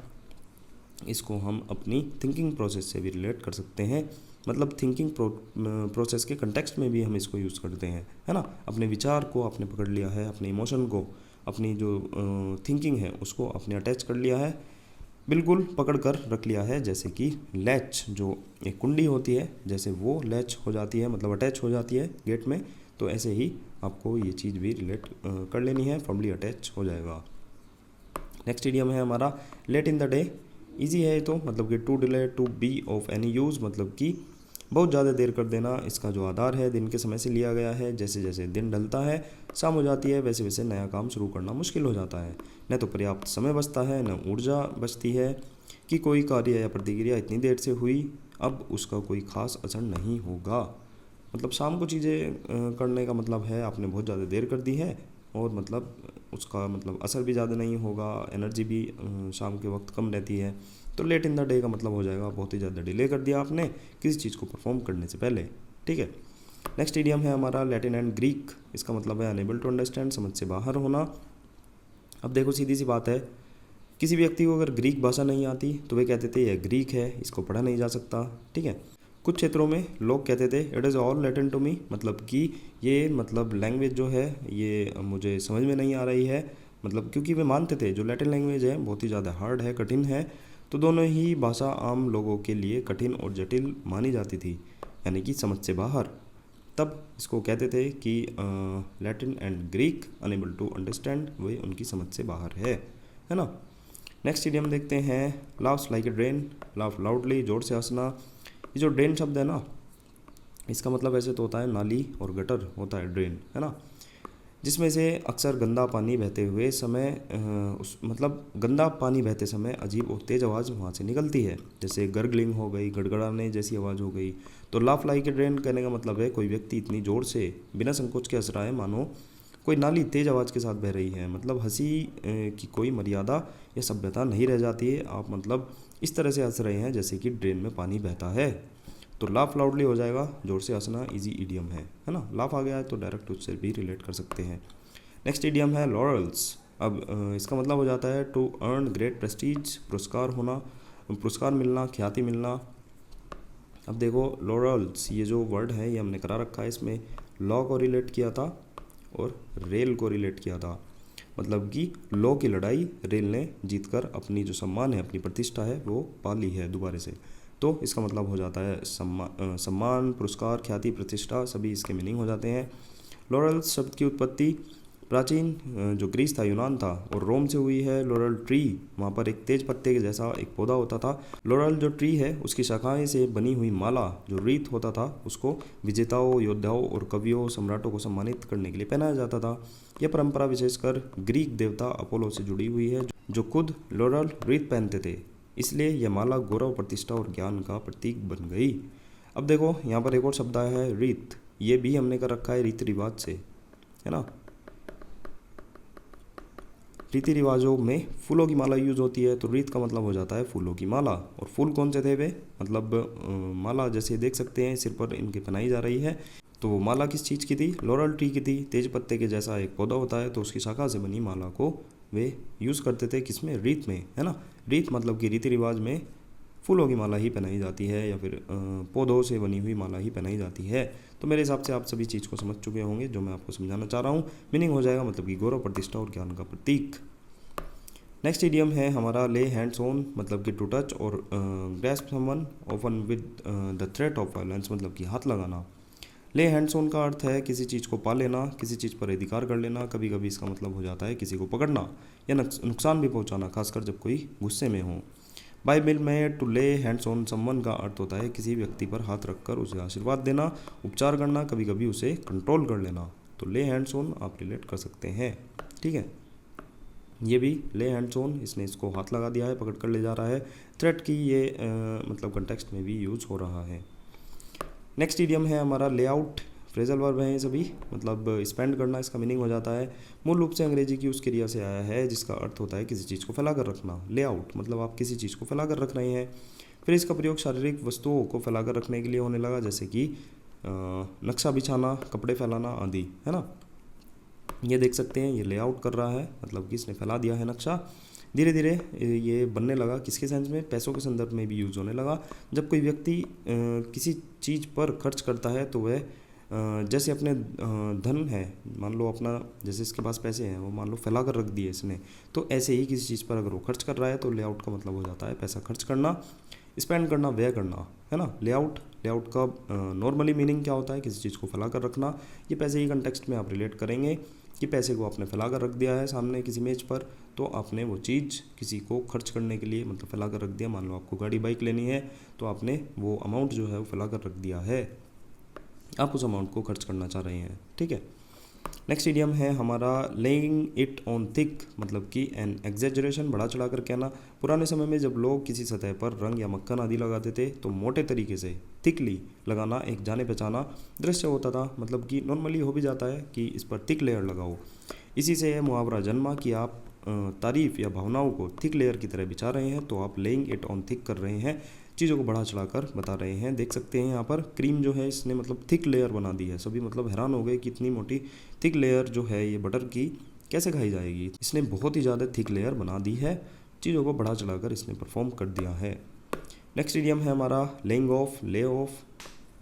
इसको हम अपनी थिंकिंग प्रोसेस से भी रिलेट कर सकते हैं, मतलब थिंकिंग प्रोसेस के कंटेक्स्ट में भी हम इसको यूज़ करते हैं, है ना। अपने विचार को आपने पकड़ लिया है, अपने इमोशन को, अपनी जो थिंकिंग है उसको आपने अटैच कर लिया है, बिल्कुल पकड़ कर रख लिया है। जैसे कि लैच जो एक कुंडी होती है, जैसे वो लैच हो जाती है, मतलब अटैच हो जाती है गेट में, तो ऐसे ही आपको ये चीज़ भी रिलेट कर लेनी है, फर्मली अटैच हो जाएगा। नेक्स्ट इडियम है हमारा late in the day. Easy है तो, मतलब कि too delay to be of any use, मतलब कि बहुत ज़्यादा देर कर देना। इसका जो आधार है दिन के समय से लिया गया है। जैसे जैसे दिन ढलता है, शाम हो जाती है, वैसे वैसे नया काम शुरू करना मुश्किल हो जाता है। न तो पर्याप्त समय बचता है, न ऊर्जा बचती है कि कोई कार्य या प्रतिक्रिया इतनी देर से हुई, अब उसका कोई खास असर नहीं होगा। मतलब शाम को चीज़ें करने का मतलब है आपने बहुत ज़्यादा देर कर दी है और मतलब उसका मतलब असर भी ज़्यादा नहीं होगा, एनर्जी भी शाम के वक्त कम रहती है। तो लेट इन द डे का मतलब हो जाएगा बहुत ही ज़्यादा डिले कर दिया आपने किसी चीज़ को परफॉर्म करने से पहले, ठीक है। नेक्स्ट इडियम है हमारा लैटिन एंड ग्रीक। इसका मतलब है अनेबल टू अंडरस्टैंड, समझ से बाहर होना। अब देखो सीधी सी बात है, किसी व्यक्ति को अगर ग्रीक भाषा नहीं आती तो वे कहते थे यह ग्रीक है, इसको पढ़ा नहीं जा सकता, ठीक है। कुछ क्षेत्रों में लोग कहते थे it is all Latin to me, मतलब कि ये मतलब लैंग्वेज जो है ये मुझे समझ में नहीं आ रही है, मतलब क्योंकि वे मानते थे जो लैटिन लैंग्वेज है बहुत ही ज़्यादा हार्ड है, कठिन है। तो दोनों ही भाषा आम लोगों के लिए कठिन और जटिल मानी जाती थी, यानी कि समझ से बाहर। तब इसको कहते थे कि Latin and Greek unable to understand, वे उनकी समझ से बाहर है ना। नेक्स्ट इडियम देखते हैं laughs like a drain, laugh loudly, जोर से हंसना। ये जो ड्रेन शब्द है ना, इसका मतलब ऐसे तो होता है नाली और गटर होता है ड्रेन, है ना, जिसमें से अक्सर गंदा पानी बहते हुए समय मतलब गंदा पानी बहते समय अजीब और तेज़ आवाज़ वहाँ से निकलती है, जैसे गर्गलिंग हो गई, गड़गड़ाने जैसी आवाज़ हो गई। तो लाफ लाइक ए ड्रेन कहने का मतलब है कोई व्यक्ति इतनी ज़ोर से बिना संकोच के हंस रहा है मानो कोई नाली तेज़ आवाज़ के साथ बह रही है। मतलब हंसी की कोई मर्यादा या सभ्यता नहीं रह जाती है, आप मतलब इस तरह से हंस रहे हैं जैसे कि ड्रेन में पानी बहता है। तो लाफ लाउडली हो जाएगा, जोर से हंसना इजी इडियम है ना। लाफ आ गया है तो डायरेक्ट उससे भी रिलेट कर सकते हैं। नेक्स्ट इडियम है लॉरल्स। अब इसका मतलब हो जाता है टू अर्न ग्रेट प्रेस्टीज, पुरस्कार होना। पुरस्कार मिलना, ख्याति मिलना। अब देखो लॉरल्स, ये जो वर्ड है ये हमने करा रखा है, इसमें लॉ को रिलेट किया था और रेल को रिलेट किया था। मतलब कि लॉ की लड़ाई रेल ने जीतकर अपनी जो सम्मान है, अपनी प्रतिष्ठा है, वो पा ली है दोबारा से। तो इसका मतलब हो जाता है सम्मान, पुरस्कार, ख्याति, प्रतिष्ठा, सभी इसके मीनिंग हो जाते हैं। लॉरल्स शब्द की उत्पत्ति प्राचीन जो ग्रीस था, यूनान था और रोम से हुई है। लॉरल ट्री, वहाँ पर एक तेज पत्ते के जैसा एक पौधा होता था। लॉरल जो ट्री है उसकी शाखाएं से बनी हुई माला, जो रीत होता था, उसको विजेताओं, योद्धाओं और कवियों, सम्राटों को सम्मानित करने के लिए पहनाया जाता था। यह परंपरा विशेषकर ग्रीक देवता अपोलो से जुड़ी हुई है, जो खुद लॉरल रीत पहनते थे। इसलिए यह माला गौरव, प्रतिष्ठा और ज्ञान का प्रतीक बन गई। अब देखो यहाँ पर एक और शब्द आया है रीत। ये भी हमने कर रखा है रीति रिवाज से, है ना। रीति रिवाजों में फूलों की माला यूज होती है, तो रीत का मतलब हो जाता है फूलों की माला। और फूल कौन से थे वे, मतलब माला जैसे देख सकते हैं सिर पर इनके पहनाई जा रही है। तो वो माला किस चीज़ की थी, लॉरल ट्री की थी। तेज पत्ते के जैसा एक पौधा होता है, तो उसकी शाखा से बनी माला को वे यूज़ करते थे, किसमें, रीत में, है ना। रीत मतलब कि रीति रिवाज में फूलों की माला ही पहनाई जाती है, या फिर पौधों से बनी हुई माला ही पहनाई जाती है। तो मेरे हिसाब से आप सभी चीज़ को समझ चुके होंगे जो मैं आपको समझाना चाह रहा हूँ। मीनिंग हो जाएगा मतलब कि गौरव, प्रतिष्ठा और ज्ञान का प्रतीक। नेक्स्ट इडियम है हमारा ले हैंड्स ऑन, मतलब कि टू टच और grasp someone often with the threat of violence, मतलब कि हाथ लगाना। ले हैंड्स ऑन का अर्थ है किसी चीज़ को पा लेना, किसी चीज़ पर अधिकार कर लेना। कभी कभी इसका मतलब हो जाता है किसी को पकड़ना या नुकसान भी पहुंचाना, खासकर जब कोई गुस्से में हो। बाइबल में टू ले हैंड्स ऑन समवन का अर्थ होता है किसी व्यक्ति पर हाथ रखकर उसे आशीर्वाद देना, उपचार करना, कभी कभी उसे कंट्रोल कर लेना। तो ले हैंड्स ऑन आप रिलेट कर सकते हैं, ठीक है। ये भी ले हैंड्स ऑन, इसने इसको हाथ लगा दिया है, पकड़ कर ले जा रहा है। थ्रेट की ये मतलब कंटेक्स्ट में भी यूज़ हो रहा है। नेक्स्ट इडियम है हमारा लेआउट। फ्रेजल वर्ब है ये सभी, मतलब स्पेंड करना इसका मीनिंग हो जाता है। मूल रूप से अंग्रेजी की उस क्रिया से आया है जिसका अर्थ होता है किसी चीज़ को फैला कर रखना। लेआउट मतलब आप किसी चीज़ को फैला कर रख रहे हैं। फिर इसका प्रयोग शारीरिक वस्तुओं को फैला कर रखने के लिए होने लगा, जैसे कि नक्शा बिछाना, कपड़े फैलाना आदि, है ना। ये देख सकते हैं ये लेआउट कर रहा है, मतलब कि इसने फैला दिया है नक्शा। धीरे धीरे ये बनने लगा किसके सेंस में, पैसों के संदर्भ में भी यूज़ होने लगा। जब कोई व्यक्ति किसी चीज़ पर खर्च करता है तो वह जैसे अपने धन है, मान लो अपना, जैसे इसके पास पैसे हैं वो मान लो फैला कर रख दिए इसने, तो ऐसे ही किसी चीज़ पर अगर वो खर्च कर रहा है तो लेआउट का मतलब हो जाता है पैसा खर्च करना, स्पेंड करना, व्यय करना, है ना। लेआउट का नॉर्मली मीनिंग क्या होता है, किसी चीज़ को फैला कर रखना। ये पैसे ही कंटेक्स्ट में आप रिलेट करेंगे कि पैसे को आपने फैला कर रख दिया है सामने किसी मेज पर, तो आपने वो चीज़ किसी को खर्च करने के लिए मतलब फैला कर रख दिया। मान लो आपको गाड़ी बाइक लेनी है तो आपने वो अमाउंट जो है वो फैला कर रख दिया है, आप उस अमाउंट को खर्च करना चाह रहे हैं, ठीक है। नेक्स्ट इडियम है हमारा लेइंग इट ऑन थिक, मतलब कि एन एग्जेजरेशन, बढ़ा चढ़ा कर कहना। पुराने समय में जब लोग किसी सतह पर रंग या मक्खन आदि लगाते थे तो मोटे तरीके से थिकली लगाना एक जाने पहचाना दृश्य होता था, मतलब कि नॉर्मली हो भी जाता है कि इस पर थिक लेयर लगाओ। इसी से यह मुहावरा जन्मा कि आप तारीफ या भावनाओं को थिक लेयर की तरह बिछा रहे हैं, तो आप लेइंग इट ऑन थिक कर रहे हैं, चीज़ों को बढ़ा चढ़ा कर बता रहे हैं। देख सकते हैं यहाँ पर क्रीम जो है इसने मतलब थिक लेयर बना दी है। सभी मतलब हैरान हो गए कि इतनी मोटी थिक लेयर जो है ये बटर की कैसे खाई जाएगी। इसने बहुत ही ज़्यादा थिक लेयर बना दी है, चीज़ों को बढ़ा चढ़ा कर इसने परफॉर्म कर दिया है। नेक्स्ट इडियम है हमारा laying of, lay off.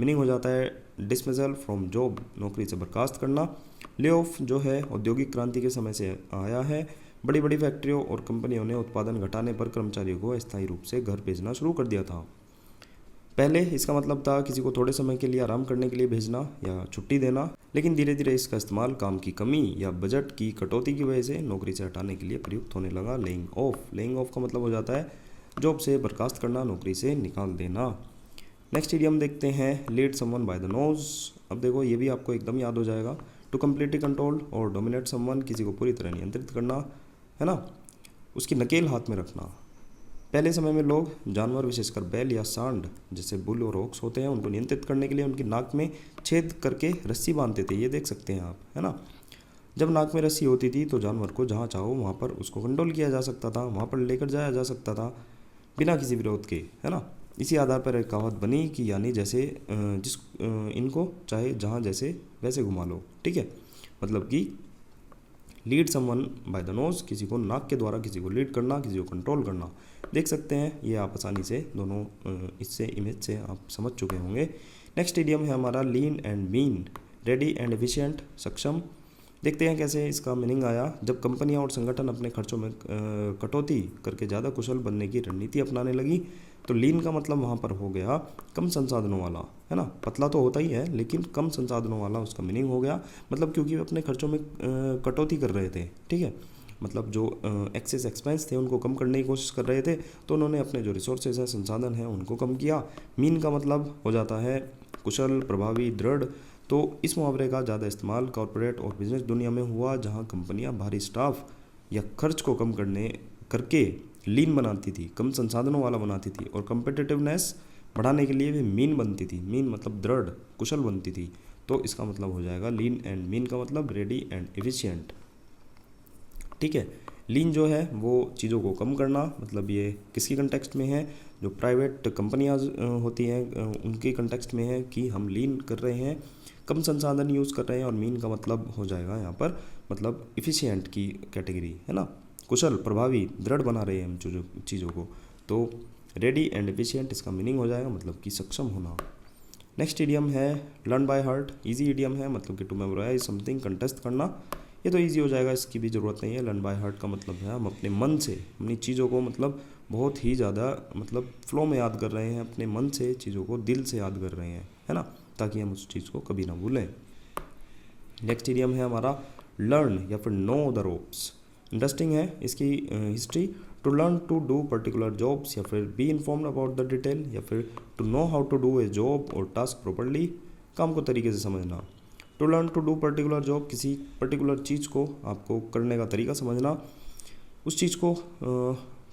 Meaning हो जाता है डिसमिसल फ्रॉम जॉब, नौकरी से बर्खास्त करना। ले ऑफ जो है औद्योगिक क्रांति के समय से आया है। बड़ी बड़ी फैक्ट्रियों और कंपनियों ने उत्पादन घटाने पर कर्मचारियों को अस्थायी रूप से घर भेजना शुरू कर दिया था। पहले इसका मतलब था किसी को थोड़े समय के लिए आराम करने के लिए भेजना या छुट्टी देना, लेकिन धीरे धीरे इसका इस्तेमाल काम की कमी या बजट की कटौती की वजह से नौकरी से हटाने के लिए प्रयुक्त होने लगा। लेइंग ऑफ, लेइंग ऑफ का मतलब हो जाता है जॉब से बर्खास्त करना, नौकरी से निकाल देना। नेक्स्ट इडियम देखते हैं lead someone by the nose. अब देखो ये भी आपको एकदम याद हो जाएगा। टू कम्प्लीटली कंट्रोल और डोमिनेट समवन, किसी को पूरी तरह नियंत्रित करना, है ना, उसकी नकेल हाथ में रखना। पहले समय में लोग जानवर, विशेषकर बैल या सांड जैसे बुल और ओक्स होते हैं, उनको नियंत्रित करने के लिए उनकी नाक में छेद करके रस्सी बांधते थे। ये देख सकते हैं आप, है ना। जब नाक में रस्सी होती थी तो जानवर को जहाँ चाहो वहाँ पर उसको कंट्रोल किया जा सकता था, वहाँ पर लेकर जाया जा सकता था बिना किसी विरोध के, है ना। इसी आधार पर एक कहावत बनी कि यानी जैसे इनको चाहे जहाँ जैसे वैसे घुमा लो, ठीक है। मतलब कि lead someone by the nose, किसी को नाक के द्वारा किसी को लीड करना, किसी को कंट्रोल करना। देख सकते हैं ये आप आसानी से दोनों इससे इमेज से आप समझ चुके होंगे। नेक्स्ट इडियम है हमारा lean and mean, ready and efficient, सक्षम। देखते हैं कैसे इसका मीनिंग आया। जब कंपनियां और संगठन अपने खर्चों में कटौती करके ज़्यादा कुशल बनने की रणनीति अपनाने लगी तो लीन का मतलब वहाँ पर हो गया कम संसाधनों वाला, है ना। पतला तो होता ही है लेकिन कम संसाधनों वाला उसका मीनिंग हो गया। मतलब क्योंकि वे अपने खर्चों में कटौती कर रहे थे, ठीक है। मतलब जो एक्सेस एक्सपेंस थे उनको कम करने की कोशिश कर रहे थे तो उन्होंने अपने जो रिसोर्सेज हैं, संसाधन हैं, उनको कम किया। मीन का मतलब हो जाता है कुशल, प्रभावी, दृढ़। तो इस मुहावरे का ज़्यादा इस्तेमाल कॉरपोरेट और बिजनेस दुनिया में हुआ जहां कंपनियां भारी स्टाफ या खर्च को कम करके लीन बनाती थी, कम संसाधनों वाला बनाती थी और कम्पिटिटिवनेस बढ़ाने के लिए वे मीन बनती थी। मीन मतलब दृढ़, कुशल बनती थी। तो इसका मतलब हो जाएगा लीन एंड मीन का मतलब रेडी एंड एफिशिएंट, ठीक है। लीन जो है वो चीज़ों को कम करना, मतलब ये किसकी कंटेक्स्ट में है, जो प्राइवेट कंपनियां होती हैं उनके कंटेक्स्ट में है कि हम लीन कर रहे हैं, कम संसाधन यूज़ कर रहे हैं। और मीन का मतलब हो जाएगा यहाँ पर मतलब इफ़िशिएंट की कैटेगरी, है ना। कुशल, प्रभावी, दृढ़ बना रहे हैं हम चीज़ों को। तो रेडी एंड एफिशिएंट इसका मीनिंग हो जाएगा मतलब कि सक्षम होना। नेक्स्ट इडियम है learn by heart, easy idiom है, मतलब कि टू मेमोराइज समथिंग, कंटेस्ट करना। ये तो इजी हो जाएगा, इसकी भी ज़रूरत नहीं है। लर्न बाय हार्ट का मतलब है हम अपने मन से अपनी चीज़ों को मतलब बहुत ही ज़्यादा मतलब फ्लो में याद कर रहे हैं, अपने मन से चीज़ों को दिल से याद कर रहे हैं, है ना, ताकि हम उस चीज़ को कभी ना भूलें। नेक्स्ट इडियम है हमारा लर्न या फिर नो द रोप्स। इंटरेस्टिंग है इसकी history. To learn to do particular jobs या फिर be informed about the detail या फिर to know how to do a job और टास्क प्रॉपर्ली, काम को तरीके से समझना। To learn to do particular job, किसी पर्टिकुलर चीज़ को आपको करने का तरीका समझना, उस चीज़ को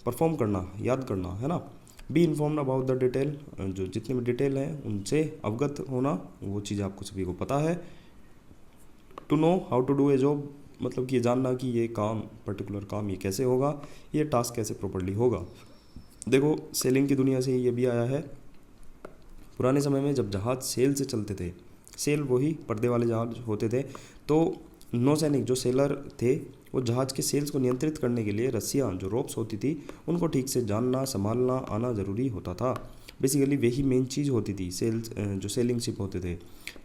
परफॉर्म करना, याद करना, है ना। B informed about the detail, जो जितने भी डिटेल हैं उनसे अवगत होना, वो चीज़ आपको सभी को पता है। To know how to do a job, मतलब कि ये जानना कि ये काम, पर्टिकुलर काम ये कैसे होगा, ये टास्क कैसे प्रॉपर्ली होगा। देखो सेलिंग की दुनिया से ये भी आया है। पुराने समय में जब जहाज़ सेल से चलते थे, सेल वही पर्दे वाले जहाज होते थे, तो नौसैनिक जो सेलर थे वो जहाज़ के सेल्स को नियंत्रित करने के लिए रस्सियाँ जो रोप्स होती थी उनको ठीक से जानना, संभालना आना ज़रूरी होता था। बेसिकली वही मेन चीज़ होती थी सेल्स, जो सेलिंग शिप होते थे।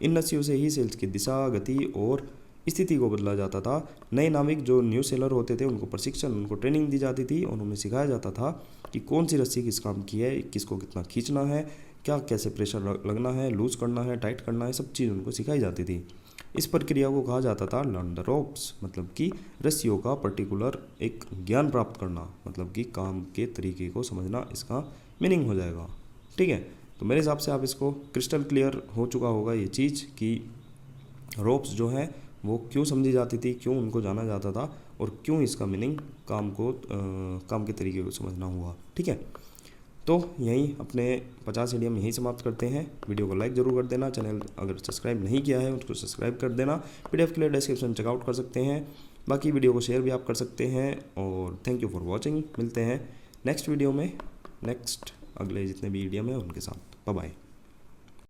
इन रस्सियों से ही सेल्स की दिशा, गति और स्थिति को बदला जाता था। नए नाविक जो न्यू सेलर होते थे उनको प्रशिक्षण, उनको ट्रेनिंग दी जाती थी और उन्हें सिखाया जाता था कि कौन सी रस्सी किस काम की है, किसको कितना खींचना है, क्या कैसे प्रेशर लगना है, लूज़ करना है, टाइट करना है, सब चीज़ उनको सिखाई जाती थी। इस प्रक्रिया को कहा जाता था लर्न द रोप्स, मतलब कि रस्सियों का पर्टिकुलर एक ज्ञान प्राप्त करना, मतलब कि काम के तरीके को समझना, इसका मीनिंग हो जाएगा, ठीक है। तो मेरे हिसाब से आप इसको क्रिस्टल क्लियर हो चुका होगा ये चीज़ कि रोप्स जो है वो क्यों समझी जाती थी, क्यों उनको जाना जाता था और क्यों इसका मीनिंग काम के तरीके को समझना हुआ, ठीक है। तो यहीं अपने 50 इडियम यहीं समाप्त करते हैं। वीडियो को लाइक ज़रूर कर देना, चैनल अगर सब्सक्राइब नहीं किया है उसको सब्सक्राइब कर देना। पीडीएफ के लिए डिस्क्रिप्शन चेकआउट कर सकते हैं। बाकी वीडियो को शेयर भी आप कर सकते हैं और थैंक यू फॉर वॉचिंग। मिलते हैं नेक्स्ट वीडियो में, नेक्स्ट अगले जितने भी इडियम है उनके साथ। Bye bye.